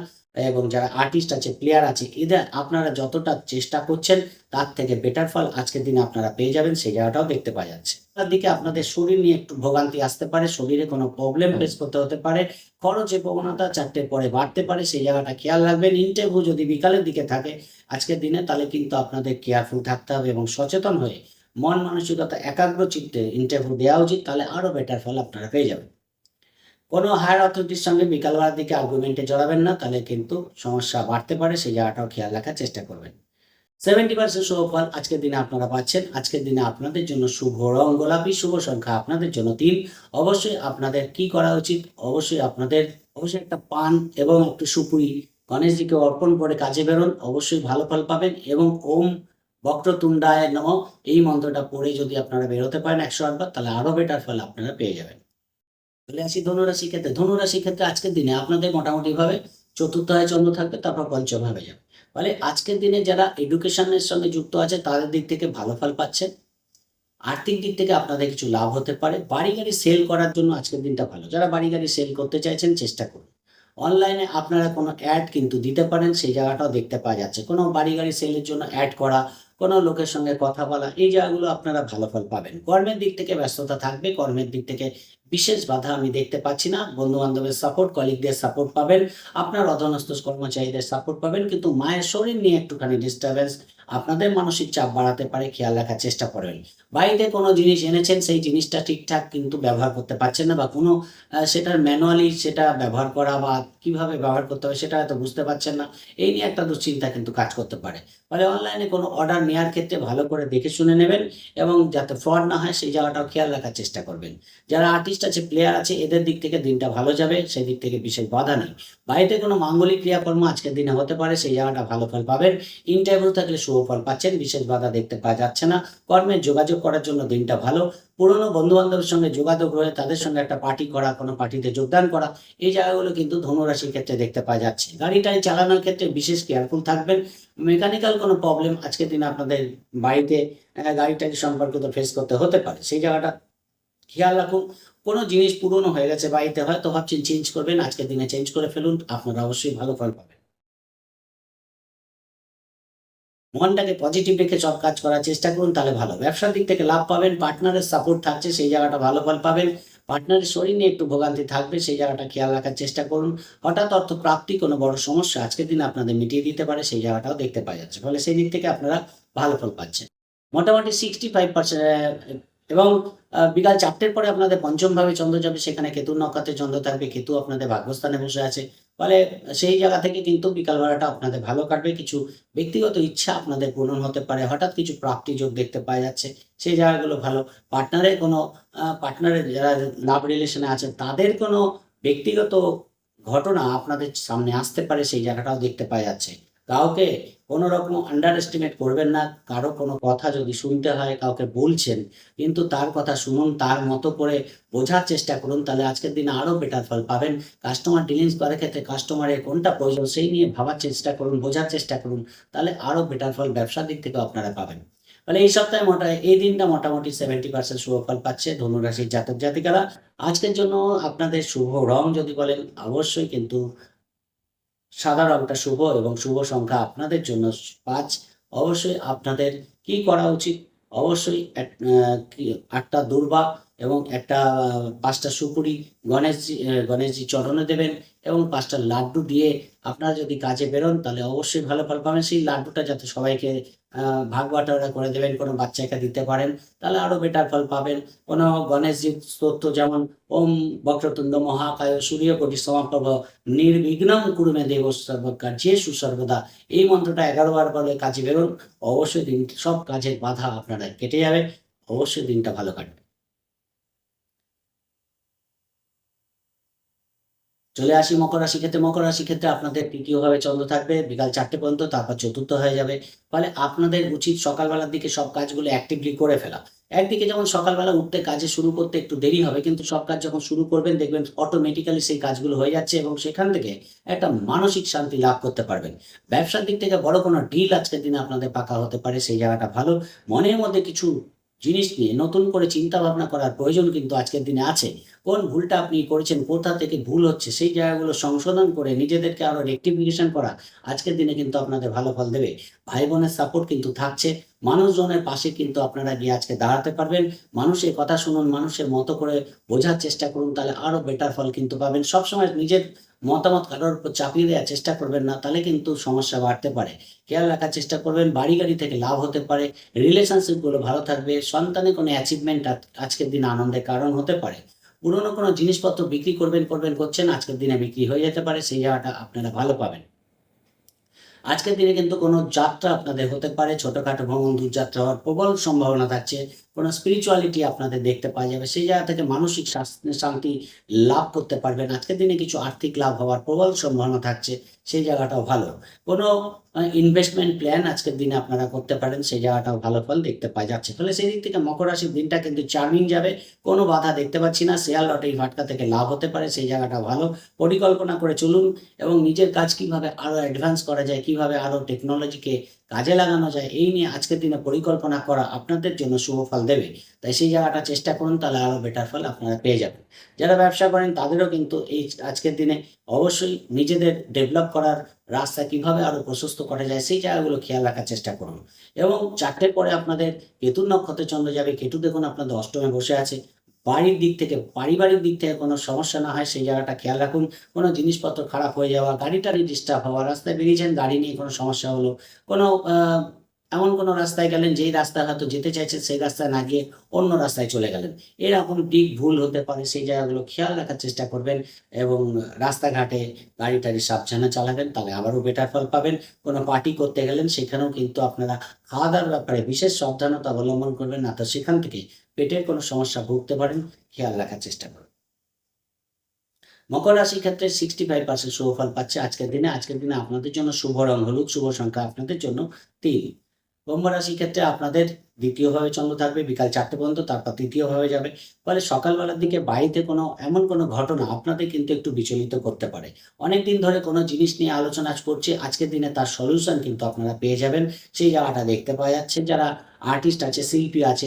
এবং যারা আর্টিস্ট আছে, প্লেয়ার আছে, এদের আপনারা যতটা চেষ্টা করছেন তার থেকে বেটার ফল আজকের দিনে আপনারা পেয়ে যাবেন, সেই জায়গাটাও দেখতে পাওয়া যাচ্ছে। তার দিকে আপনাদের শরীর নিয়ে একটু ভোগান্তি আসতে পারে, শরীরে কোনো প্রবলেম ফেস করতে হতে পারে, খরচের প্রবণতা 4টের পরে বাড়তে পারে, সেই জায়গাটা খেয়াল রাখবেন। ইন্টারভিউ যদি বিকালের দিকে থাকে আজকের দিনে, তাহলে কিন্তু আপনাদের কেয়ারফুল থাকতে হবে এবং সচেতন হয়ে মন মানসিকতা একাগ্র চিত্তে ইন্টারভিউ দেওয়া উচিত, তাহলে আরো বেটার ফল আপনারা পেয়ে যাবেন। কোনো হায়ার অথরিটির সঙ্গে বিকালবেলার দিকে আর্গুমেন্টে জড়াবেন না, তাহলে কিন্তু সমস্যা বাড়তে পারে, সেই জায়গাটাও খেয়াল রাখার চেষ্টা করবেন। 70% শুভ ফল আজকের দিনে আপনারা পাচ্ছেন। আজকের দিনে আপনাদের জন্য শুভ রং গোলাপি, শুভ সংখ্যা আপনাদের জন্য 3। অবশ্যই আপনাদের কি করা উচিত, অবশ্যই একটা পান এবং একটু সুপুরি গণেশজিকে অর্পণ করে কাজে বেরোন, অবশ্যই ভালো ফল পাবেন। এবং ওম বক্রতুণ্ডায় নমঃ এই মন্ত্রটা পড়ে যদি আপনারা বেরোতে পারেন 108 বার, তাহলে আরো বেটার ফল আপনারা পেয়ে যাবেন। চলে আসি ধনুরাশির ক্ষেত্রে। ধনুরাশির ক্ষেত্রে আজকের দিনে আপনাদের মোটামুটি ভাবে চতুর্থ চন্দ্র থাকবে, তারপর পঞ্চমভাবে যাবে। ফলে আজকের দিনে যারা এডুকেশনের সঙ্গে যুক্ত আছে তাদের দিক থেকে ভালো ফল পাচ্ছেন। আর্থিক দিক থেকে আপনাদের কিছু লাভ হতে পারে। বাড়ি গাড়ি সেল করার জন্য আজকের দিনটা ভালো। যারা বাড়ি গাড়ি সেল করতে চাইছেন চেষ্টা করুন। অনলাইনে আপনারা কোনো অ্যাড কিন্তু দিতে পারেন, সেই জায়গাটাও দেখতে পাওয়া যাচ্ছে। কোনো বাড়ি গাড়ি সেলের জন্য অ্যাড করা, কোনো লোকের সঙ্গে কথা বলা, এই জায়গাগুলো আপনারা ভালো ফল পাবেন। কর্মের দিক থেকে ব্যস্ততা থাকবে, কর্মের দিক থেকে বিশেষ বাধা আমি দেখতে পাচ্ছি না। বন্ধু বান্ধবের সাপোর্ট, কলিগদের সাপোর্ট পাবেন, আপনার অধীনস্থ কর্মচারীদের সাপোর্ট পাবেন, কিন্তু মায়ের শরীর নিয়ে একটুখানি ডিস্টারবেন্স আপনাদের মানসিক চাপ বাড়াতে পারে, খেয়াল রাখার চেষ্টা করবেন। বাড়িতে কোনো জিনিস এনেছেন, সেই জিনিসটা ঠিকঠাক কিন্তু ব্যবহার করতে পারছেন না, বা কোনো সেটার ম্যানুয়ালি সেটা ব্যবহার করা বা কিভাবে ব্যবহার করতে হবে সেটা হয়তো বুঝতে পারছেন না। এই নিয়ে একটা দুশ্চিন্তা কিন্তু কাজ করতে পারে। ফলে অনলাইনে কোনো অর্ডার নেওয়ার ক্ষেত্রে ভালো করে দেখে শুনে নেবেন এবং যাতে ফ্রড না হয় সেই জায়গাটাও খেয়াল রাখার চেষ্টা করবেন। যারা আর্টিস্ট আছে, প্লেয়ার আছে, এদের দিক থেকে দিনটা ভালো যাবে, সেদিক থেকে বিশেষ বাধা নেই। বাড়িতে কোনো মাঙ্গলিক ক্রিয়াকর্ম আজকের দিনে হতে পারে, সেই জায়গাটা ভালো ফল পাবেন। ইন্টারভিউ থাকলে শুভ ফল পাচ্ছেন, বিশেষ বাধা দেখতে পাওয়া যাচ্ছে না। কর্মের যোগাযোগ করার জন্য দিনটা ভালো। পুরনো বন্ধু-বান্ধবের সঙ্গে যোগাযোগ হয়ে তাদের সঙ্গে একটা পার্টি করা, কোনো পার্টিতে যোগদান করা, এই জায়গাগুলো কিন্তু ধনু রাশির ক্ষেত্রে দেখতে পাওয়া যাচ্ছে। গাড়ি-টাড়ি চালানোর ক্ষেত্রে বিশেষ কেয়ারফুল থাকবেন। মেকানিক্যাল কোনো প্রবলেম আজকের দিনে আপনাদের বাড়িতে গাড়ি-টাড়ি সম্পর্কিত ফেস করতে হতে পারে। সেই জায়গাটা খেয়াল রাখুন। কোনো জিনিস পুরনো হয়ে গেছে বাড়িতে, হয়তো ভাবছেন চেঞ্জ করবেন, আজকের দিনে চেঞ্জ করে ফেলুন। আপনারা অবশ্যই ভালো ফল পাবেন। মনটাকে পজিটিভ রেখে সব কাজ করার চেষ্টা করুন, তাহলে ভালো। ব্যবসার দিক থেকে লাভ পাবেন, পার্টনারের সাপোর্ট থাকছে, সেই জায়গাটা ভালো ফল পাবেন। পার্টনারের শরীর নিয়ে একটু ভোগান্তি থাকবে, সেই জায়গাটা খেয়াল রাখার চেষ্টা করুন। হঠাৎ অর্থ প্রাপ্তি কোনো বড় সমস্যা আজকের দিনে আপনাদের মিটিয়ে দিতে পারে, সেই জায়গাটাও দেখতে পাওয়া যাচ্ছে। ফলে সেই দিক থেকে আপনারা ভালো ফল পাচ্ছেন। মোটামুটি 65% এবং বিকাল ৪টের পরে আপনাদের পঞ্চম ভাবে চন্দ্র যাবে, সেখানে কেতুর নক্ষত্রে চন্দ্র থাকবে। কেতু আপনাদের ভাগ্যস্থানে বসে আছে। ফলে সেই জায়গা থেকে কিন্তু বিকাল বেলাটা আপনাদের ভালো কাটবে। কিছু ব্যক্তিগত ইচ্ছা আপনাদের পূরণ হতে পারে। হঠাৎ কিছু প্রাপ্তি যোগ দেখতে পাওয়া যাচ্ছে। সেই জায়গাগুলো ভালো। পার্টনারের যারা লাভ রিলেশন এ আছেন, তাদের কোনো ব্যক্তিগত ঘটনা আপনাদের সামনে আসতে পারে, সেই জায়গাটাও দেখতে পাওয়া যাচ্ছে। কাউকে কোনো রকম আন্ডার এস্টিমেট করবেন না। কারো কোনো কথা যদি শুনতে হয়, কাউকে বলছেন, কিন্তু তার কথা শুনুন, তার মতো করে বোঝার চেষ্টা করুন, তাহলে আজকের দিনে আরো বেটার ফল পাবেন। কাস্টমার ডিলিংস করার ক্ষেত্রে কাস্টমারের কোনটা প্রয়োজন সেই নিয়ে ভাবার চেষ্টা করুন, বোঝার চেষ্টা করুন, তাহলে আরো বেটার ফল ব্যবসার দিক থেকেও আপনারা পাবেন। ফলে এই সপ্তাহে এই দিনটা মোটামুটি 70% শুভ ফল পাচ্ছে ধনু রাশির জাতক-জাতিকারা। আজকের জন্য আপনাদের শুভ রং যদি বলেন, অবশ্যই কিন্তু সাদা রংটা শুভ এবং শুভ সংখ্যা আপনাদের জন্য ৫। অবশ্যই আপনাদের কি করা উচিত? অবশ্যই ৮টা দূর্বা এবং ৫টা সুপুরি গণেশজির চরণে দেবেন এবং ৫টা লাড্ডু দিয়ে আপনারা যদি কাজে বেরোন, তাহলে অবশ্যই ভালো ফল পাবেন। সেই লাড্ডুটা যাতে সবাইকে ভাগ বাটোয়ারা করে দেবেন, কোনো বাচ্চাকে দিতে পারেন, তাহলে আরো বেটার ফল পাবেন। কোনো গণেশজির স্তোত্র যেমন ওম বক্রতুণ্ড মহাকায় সূর্যকোটি সমপ্রভ নির্বিঘ্নং কুরু মে দেব সর্বকার্যেষু সর্বদা, এই মন্ত্রটা ১১ বার বলে কাজে বেরোন। অবশ্যই সব কাজের বাধা আপনারা কেটে যাবে। অবশ্যই দিনটা ভালো কাটবে। চলে আসি মকর রাশি ক্ষেত্রে। মকর রাশি ক্ষেত্রে আপনাদের তৃতীয়ভাবে চন্দ্র থাকবে বিকাল ৪টে পর্যন্ত, তারপর চতুর্থ হয়ে যাবে। ফলে আপনাদের উচিত সকালবেলার দিকে সব কাজগুলো অ্যাক্টিভলি করে ফেলা। একদিকে যেমন সকালবেলা উঠতে কাজে শুরু করতে একটু দেরি হবে, কিন্তু সব কাজ যখন শুরু করবেন দেখবেন অটোমেটিক্যালি সেই কাজগুলো হয়ে যাচ্ছে এবং সেখান থেকে একটা মানসিক শান্তি লাভ করতে পারবেন। ব্যবসার দিক থেকে বড় কোনো ডিল আজকের দিনে আপনাদের পাকা হতে পারে, সেই জায়গাটা ভালো। মনের মধ্যে কিছু জিনিস নিয়ে নতুন করে চিন্তা ভাবনা করার প্রয়োজন কিন্তু আজকের দিনে আছে। কোন ভুলটা আপনি করেছেন, কোথা থেকে ভুল হচ্ছে, সেই জায়গাগুলো সংশোধন করে নিজেদেরকে আরো রেকটিফিকেশন করা আজকের দিনে কিন্তু আপনাদের ভালো ফল দেবে। ভাই বোনের সাপোর্ট কিন্তু থাকছে। মানুষজনের পাশে কিন্তু আপনারা গিয়ে আজকে দাঁড়াতে পারবেন। মানুষের কথা শুনুন, মানুষের মতো করে বোঝার চেষ্টা করুন, তাহলে আরো বেটার ফল কিন্তু পাবেন। সবসময় নিজের মতামত কারোর উপর চাপিয়ে দেওয়ার চেষ্টা করবেন না, তাহলে কিন্তু সমস্যা বাড়তে পারে। খেয়াল রাখার চেষ্টা করবেন। বাড়ি গাড়ি থেকে লাভ হতে পারে। রিলেশনশিপ গুলো ভালো থাকবে। সন্তানের কোনো অ্যাচিভমেন্ট আজকের দিনে আনন্দের কারণ হতে পারে। পুরনো কোনো জিনিসপত্র বিক্রি করছেন, আজকের দিনে বিক্রি হয়ে যেতে পারে, সেই জায়গাটা আপনারা ভালো পাবেন। আজকের দিনে কিন্তু কোনো যাত্রা আপনাদের হতে পারে, ছোটখাটো ভ্রমণ, দূরযাত্রা হওয়ার প্রবল সম্ভাবনা থাকছে। কোনো স্পিরিচুয়ালিটি আপনাদের দেখতে পাওয়া যাবে, সেই জায়গা থেকে মানসিক শান্তি লাভ করতে পারবেন। আজকের দিনে কিছু আর্থিক লাভ হওয়ার প্রবল সম্ভাবনা থাকছে, সেই জায়গাটাও ভালো। কোনো ইনভেস্টমেন্ট প্ল্যান আজকের দিনে আপনারা করতে পারেন, সেই জায়গাটাও ভালো ফল দেখতে পাওয়া যাচ্ছে। ফলে সেই দিক থেকে মকর রাশির দিনটা কিন্তু চার্মিং যাবে। কোনো বাধা দেখতে পাচ্ছি না। শেয়ার লটারি ফাটকা থেকে লাভ হতে পারে, সেই জায়গাটা ভালো। পরিকল্পনা করে চলুন এবং নিজের কাজ কিভাবে আরো অ্যাডভান্স করা যায়, কিভাবে আরো টেকনোলজিকে কাজে লাগানো যায়, এই নিয়ে আজকের দিনে পরিকল্পনা করা আপনাদের জন্য শুভ ফল দেবে। তাই সেই জায়গাটা চেষ্টা করুন, তাহলে আরো বেটার ফল আপনারা পেয়ে যাবেন। যারা ব্যবসা করেন তাদেরও কিন্তু এই আজকের দিনে অবশ্যই নিজেদের ডেভেলপ করার রাস্তা কিভাবে আরো প্রশস্ত করা যায়, সেই জায়গাগুলো খেয়াল রাখার চেষ্টা করুন। এবং ৪টের পরে আপনাদের কেতুর নক্ষত্রে চন্দ্র যাবে। কেতু দেখুন আপনাদের অষ্টমে বসে আছে। পারিবারিক দিক থেকে কোনো সমস্যা না হয়, সেই জায়গাটা খেয়াল রাখুন। কোনো জিনিসপত্র খারাপ হয়ে যাওয়া, গাড়ি-টাড়ি ডিস্টার্ব হওয়া, রাস্তায় বেরিয়েছেন গাড়ি নিয়ে কোনো সমস্যা হলো, কোনো এমন কোনো রাস্তায় গেলেন যেই রাস্তায় হয়তো যেতে চাইছেন সেই রাস্তায় না গিয়ে অন্য রাস্তায় চলে গেলেন। এরকম দিক ভুল হতে পারে, সেই জায়গাগুলো খেয়াল রাখার চেষ্টা করবেন এবং রাস্তাঘাটে গাড়ি-টাড়ি সাবধানে চালাবেন, তাহলে আবারও বেটার ফল পাবেন। কোনো পার্টি করতে গেলেন সেখানেও কিন্তু আপনারা খাওয়া-দাওয়ার ব্যাপারে বিশেষ সাবধানতা অবলম্বন করবেন, না তো সেখান থেকে পেটের কোনো সমস্যা ভুগতে পারেন, খেয়াল রাখার চেষ্টা করবেন। মকর রাশির ক্ষেত্রে 65% শুভ ফল পাচ্ছে আজকের দিনে। আজকের দিনে আপনাদের জন্য শুভ রং হলুদ, শুভ সংখ্যা আপনাদের জন্য ৩। কুম্ভ রাশির ক্ষেত্রে আপনাদের দ্বিতীয়ভাবে চন্দ্র থাকবে বিকাল ৪টে পর্যন্ত, তারপর তৃতীয়ভাবে যাবে। ফলে সকালবেলার দিকে বাড়িতে এমন কোনো ঘটনা আপনাদের কিন্তু একটু বিচলিত করতে পারে। অনেকদিন ধরে কোনো জিনিস নিয়ে আলোচনা করছে, আজকের দিনে তার সলিউশন কিন্তু আপনারা পেয়ে যাবেন। সেই জায়গাটা দেখতে পাওয়া যাচ্ছে। যারা আর্টিস্ট আছে, শিল্পী আছে,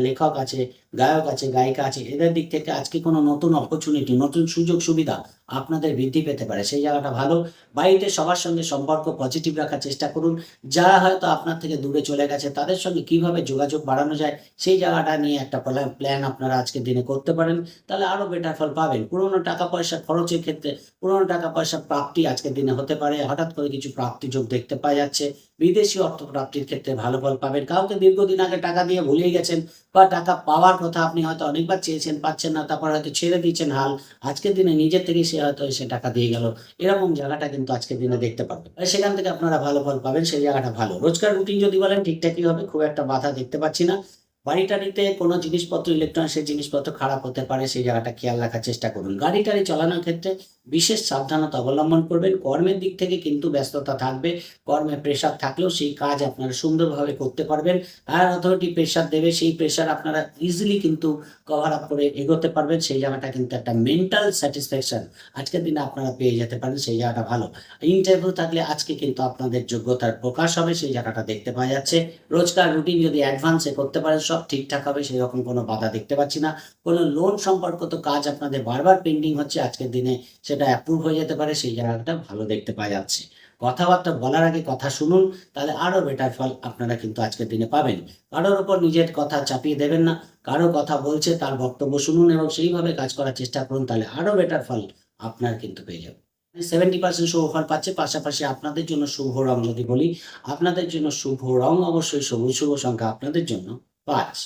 লেখক আছে, গায়ক আছে, গায়িকা আছে, এদের দিক থেকে আজকে কোনো নতুন অপরচুনিটি, নতুন সুযোগ সুবিধা আপনাদের বৃদ্ধি পেতে পারে। সেই জায়গাটা ভালো। বাড়িতে সবার সঙ্গে সম্পর্ক পজিটিভ রাখার চেষ্টা করুন। যারা হয়তো আপনার থেকে দূরে চলে গেছে তাদের সঙ্গে কিভাবে যোগাযোগ বাড়ানো যায় সেই জায়গাটা নিয়ে একটা প্ল্যান আপনারা আজকের দিনে করতে পারেন। তাহলে আরো বেটার ফল পাবেন। পুরনো টাকা পয়সা খরচের ক্ষেত্রে পুরনো টাকা পয়সা প্রাপ্তি আজকের দিনে হতে পারে। হঠাৎ করে কিছু প্রাপ্তি যোগ দেখতে পাওয়া যাচ্ছে। বিদেশি অর্থ প্রাপ্তির ক্ষেত্রে ভালো ফল পাবেন। কাউকে দীর্ঘদিন আগে টাকা দিয়ে ভুলিয়ে গেছেন বা টাকা পাওয়ার কথা আপনি হয়তো অনেকবার চেয়েছেন, পাচ্ছেন না, তারপর হয়তো ছেড়ে দিয়েছেন হাল। আজকের দিনে নিজের থেকেই সে হয়তো এসে টাকা দিয়ে গেল। এরকম জায়গাটা কিন্তু আজকের দিনে দেখতে পারবেন। সেখান থেকে আপনারা ভালো ফল পাবেন, সেই জায়গাটা ভালো। রোজকার রুটিন যদি বলেন ঠিকঠাকই হবে, খুব একটা বাধা দেখতে পাচ্ছি না। বাড়ি-টাড়িতে কোনো জিনিসপত্র, ইলেকট্রনিক্সের জিনিসপত্র খারাপ হতে পারে, সেই জায়গাটা খেয়াল রাখার চেষ্টা করুন। গাড়ি-টাড়ি চালানোর ক্ষেত্রে বিশেষ সাবধানতা অবলম্বন করবেন। কর্মের দিক থেকে কিন্তু ব্যস্ততা থাকবে। কর্মে প্রেশার থাকলেও সেই কাজ আপনারা সুন্দরভাবে করতে পারবেন। হায়ার অথরিটি প্রেশার দেবে, সেই প্রেশার আপনারা ইজিলি কিন্তু কভার আপ করে এগোতে পারবেন। সেই জায়গাটা কিন্তু একটা মেন্টাল স্যাটিসফ্যাকশন আজকের দিনে আপনারা পেয়ে যেতে পারেন, সেই জায়গাটা ভালো। ইন্টারভিউ থাকলে আজকে কিন্তু আপনাদের যোগ্যতার প্রকাশ হবে, সেই জায়গাটা দেখতে পাওয়া যাচ্ছে। রোজকার রুটিন যদি অ্যাডভান্সে করতে পারেন সব ঠিকঠাক হবে, সেরকম কোনো বাধা দেখতে পাচ্ছি না। কোনো লোন সম্পর্কিত কাজ আপনাদের বারবার পেন্ডিং হচ্ছে, আজকের দিনে সেটা অ্যাপ্রুভ হয়ে যেতে পারে, সেই জায়গাটা ভালো দেখতে পাওয়া যাচ্ছে। কথাবার্তা বলার আগে কথা শুনুন, তাহলে আরো বেটার ফল আপনারা কিন্তু আজকের দিনে পাবেন। কারোর উপর নিজের কথা চাপিয়ে দেবেন না। কারো কথা বলছে তার বক্তব্য শুনুন এবং সেইভাবে কাজ করার চেষ্টা করুন, তাহলে আরো বেটার ফল আপনার কিন্তু পেয়ে যাবেন। 70% শুভ ফল পাচ্ছে। পাশাপাশি আপনাদের জন্য শুভ রং যদি বলি, আপনাদের জন্য শুভ রং অবশ্যই সবুজ, শুভ সংখ্যা আপনাদের জন্য ৫।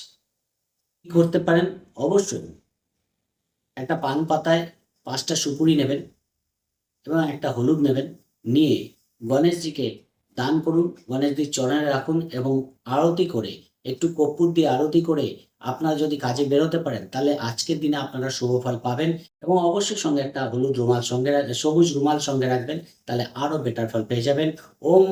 কি করতে পারেন? অবশ্যই একটা পান পাতায় ৫ টা সুপুরি নেবেন এবং একটা হলুদ নেবেন, নিয়ে গণেশজিকে দান করুন, গণেশজির চরণে রাখুন এবং আরতি করে, একটু কর্পূর দিয়ে আরতি করে আপনারা যদি কাজে বেরোতে পারেন, তাহলে আজকের দিনে আপনারা শুভ ফল পাবেন এবং অবশ্যই সঙ্গে একটা হলুদ রুমাল সঙ্গে সবুজ রুমাল সঙ্গে রাখবেন, তাহলে আরো বেটার ফল পেয়ে যাবেন। ওম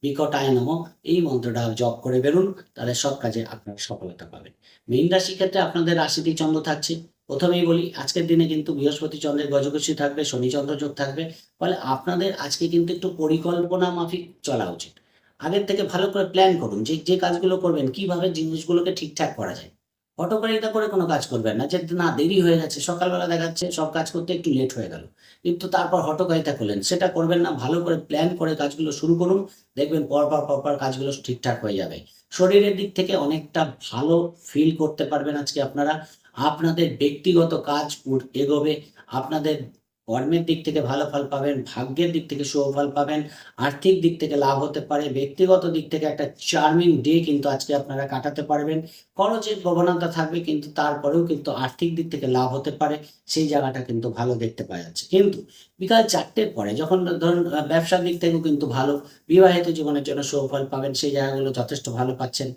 বিকটায় নমঃ এই মন্ত্রটা জপ করে বেরুন, তাহলে সব কাজে আপনারা সফলতা পাবেন। মীন রাশির ক্ষেত্রে আপনাদের রাশিতেই চন্দ্র থাকছে। প্রথমেই বলি আজকের দিনে কিন্তু বৃহস্পতি চন্দ্রের গজকেশী থাকবে, শনি চন্দ্র যোগ থাকবে। ফলে আপনাদের আজকে কিন্তু একটু পরিকল্পনা মাফিক চলা উচিত। আগের থেকে ভালো করে প্ল্যান করুন যে কাজগুলো করবেন কিভাবে জিনিসগুলোকে ঠিকঠাক করা যায়। হঠকারিতা করে কোনো কাজ করবেন না যে না দেরি হয়ে গেছে, সকালবেলা দেখা যাচ্ছে সব কাজ করতে একটু লেট হয়ে গেল। কিন্তু তারপর হঠকারিতা করলেন, সেটা করবেন না। ভালো করে প্ল্যান করে কাজগুলো শুরু করুন। দেখবেন পরপর কাজগুলো ঠিকঠাক হয়ে যাবে। শরীরের দিক থেকে অনেকটা ভালো ফিল করতে পারবেন আজকে আপনারা। আপনাদের ব্যক্তিগত কাজ এগোবে। আপনাদের কর্মের দিক থেকে ভালো ফল পাবেন, ভাগ্যের দিক থেকে শুভ ফল পাবেন, আর্থিক দিক থেকে লাভ হতে পারে, ব্যক্তিগত দিক থেকে একটা চার্মিং ডে কিন্তু আজকে আপনারা কাটাতে পারবেন। খরচের প্রবণতা থাকবে কিন্তু তারপরেও কিন্তু আর্থিক দিক থেকে লাভ হতে পারে, সেই জায়গাটা কিন্তু ভালো দেখতে পাওয়া যাচ্ছে। কিন্তু বিকাল ৪টের পরে যখন ধরুন ব্যবসার দিক থেকেও কিন্তু ভালো, বিবাহিত জীবনের জন্য শুভ ফল পাবেন, সেই জায়গাগুলো যথেষ্ট ভালো পাচ্ছেন।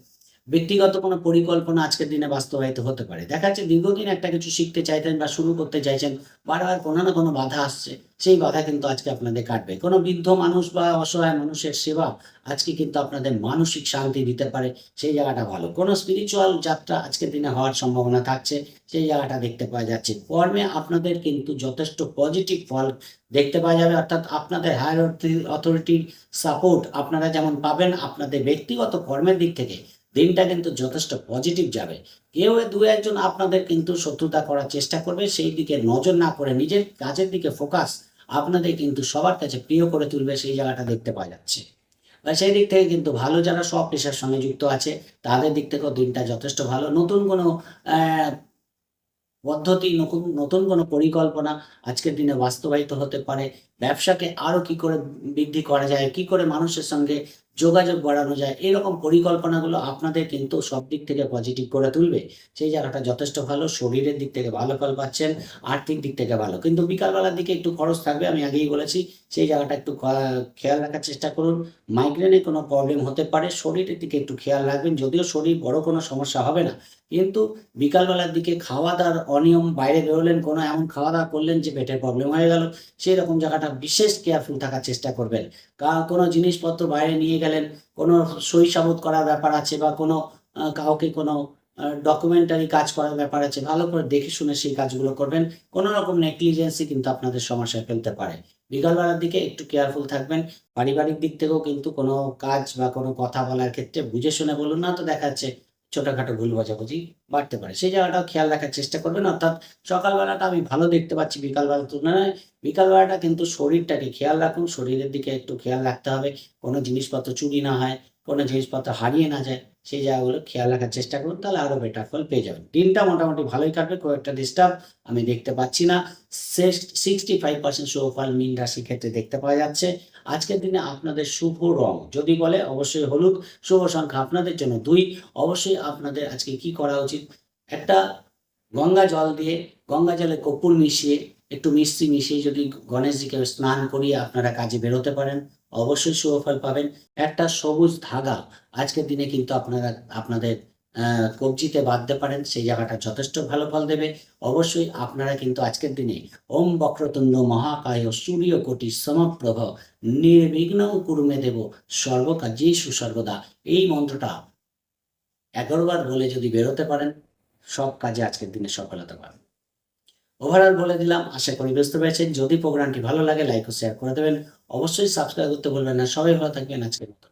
ব্যক্তিগত কোনো পরিকল্পনা আজকের দিনে বাস্তবায়িত হতে পারে। দেখা যাচ্ছে দীর্ঘদিন একটা কিছু শিখতে চাইতেন বা শুরু করতে চাইছেন, বারবার কোনো না কোনো বাধা আসছে। সেই বাধা কিন্তু আজকে আপনাদের কাটবে। কোনো বৃদ্ধ মানুষ বা অসহায় মানুষের সেবা আজকে কিন্তু আপনাদের মানসিক শান্তি দিতে পারে, সেই জায়গাটা ভালো। কোনো স্পিরিচুয়াল যাত্রা আজকের দিনে হওয়ার সম্ভাবনা থাকছে, সেই জায়গাটা দেখতে পাওয়া যাচ্ছে। কর্মে আপনাদের কিন্তু যথেষ্ট পজিটিভ ফল দেখতে পাওয়া যাবে, অর্থাৎ আপনাদের হায়ার অথরিটির সাপোর্ট আপনারা যেমন পাবেন, আপনাদের ব্যক্তিগত কর্মের দিক থেকে দিনটা কিন্তু যথেষ্ট পজিটিভ যাবে। কেউ দু একজন আপনাদের কিন্তু শত্রুতা করার চেষ্টা করবে, সেই দিকে নজর না করে নিজের কাজের দিকে ফোকাস আপনাদের কিন্তু সবার কাছে প্রিয় করে তুলবে, সেই জায়গাটা দেখতে পাওয়া যাচ্ছে। বা সেই দিক থেকে কিন্তু ভালো, যারা সব পেশার সঙ্গে যুক্ত আছে তাদের দিক থেকেও দিনটা যথেষ্ট ভালো। নতুন কোনো পদ্ধতি, নতুন কোনো পরিকল্পনা আজকের দিনে বাস্তবায়িত হতে পারে। ব্যবসাকে আরো কি করে বৃদ্ধি করা যায়, কি করে মানুষের সঙ্গে যোগাযোগ বাড়ানো যায়, এরকম পরিকল্পনাগুলো আপনাদের কিন্তু সব দিক থেকে পজিটিভ করে তুলবে। সেই জায়গাটা যথেষ্ট ভালো, শরীরের দিক থেকে ভালো ফল পাচ্ছেন, আর্থিক দিক থেকে ভালো। কিন্তু বিকালবেলার দিকে একটু খরচ থাকবে, আমি আগেই বলেছি। সেই জায়গাটা একটু খেয়াল রাখার চেষ্টা করুন। মাইগ্রেনের কোনো প্রবলেম হতে পারে, শরীরের দিকে একটু খেয়াল রাখবেন। যদিও শরীর বড় কোনো সমস্যা হবে না, কিন্তু বিকালবেলার দিকে খাওয়া-দাওয়ার অনিয়ম, বাইরে বেরোলেন, কোনো এমন খাওয়া-দাওয়া করলেন যে পেটের প্রবলেম হয়ে গেল, সেইরকম জায়গাটা বিশেষ কেয়ারফুল থাকার চেষ্টা করবেন। কোনো জিনিসপত্র বাইরে নিয়ে গেলেন, কোনো সই সাবুত করার ব্যাপার আছে বা কোনো কাউকে কোনো ডকুমেন্টারি কাজ করার ব্যাপার আছে, ভালো করে দেখে শুনে সেই কাজগুলো করবেন। কোনো রকম নেগলিজেন্সি কিন্তু আপনাদের সমস্যায় ফেলতে পারে। বিকালবেলার দিকে একটু কেয়ারফুল থাকবেন। পারিবারিক দিক থেকেও কিন্তু কোনো কাজ বা কোনো কথা বলার ক্ষেত্রে বুঝে শুনে বলুন, না তো দেখা যাচ্ছে ছোটখাটো ভুল বোঝাবুঝি বাড়তে পারে। সেই জায়গাটাও খেয়াল রাখার চেষ্টা করবেন। অর্থাৎ সকালবেলাটা আমি ভালো দেখতে পাচ্ছি বিকালবেলার তুলনায়। বিকালবেলাটা কিন্তু শরীরটাকে খেয়াল রাখুন, শরীরের দিকে একটু খেয়াল রাখতে হবে। কোনো জিনিসপত্র চুরি না হয়, কোনো জিনিসপত্র হারিয়ে না যায়, সেই জায়গাগুলো খেয়াল রাখার চেষ্টা করুন, তাহলে আরো বেটার ফল পেয়ে যাবেন। দিনটা মোটামুটি ভালোই কাটবে, খুব একটা ডিস্টার্ব আমি দেখতে পাচ্ছি না। 65% শুভ ফল মীন রাশির ক্ষেত্রে দেখতে পাওয়া যাচ্ছে। আজকের দিনে আপনাদের শুভ রং যদি বলে, অবশ্যই হলুদ। শুভ সংখ্যা আপনাদের জন্য 2। অবশ্যই আপনাদের আজকে কি করা উচিত, একটা গঙ্গা জল দিয়ে, গঙ্গা জলে কর্পূর মিশিয়ে, একটু মিষ্টি মিশিয়ে যদি গণেশজিকে স্নান করিয়ে আপনারা কাজে বেরোতে পারেন, অবশ্যই শুভ ফল পাবেন। একটা সবুজ ধাগা আজকের দিনে কিন্তু আপনারা আপনাদের কবজিতে বাঁধতে পারেন, সেই জায়গাটা যথেষ্ট ভালো ফল দেবে। অবশ্যই আপনারা কিন্তু আজকের দিনে ওম বক্রতুণ্ড মহাকায় সূর্যকোটি সমপ্রভ নির্বিঘ্নং কুরু মে দেব সর্বকার্যেষু সর্বদা, এই মন্ত্রটা 11 বার বলে যদি বেরোতে পারেন, সব কাজে আজকের দিনে সফলতা পাবেন। ওভারঅল বলে দিলাম, আশা করি বুঝতে পেরেছেন। যদি প্রোগ্রামটি ভালো লাগে লাইক ও শেয়ার করে দেবেন। অবশ্যই সাবস্ক্রাইব করতে ভুলবেন না। সবাই ভালো থাকবেন। আজকের মতো।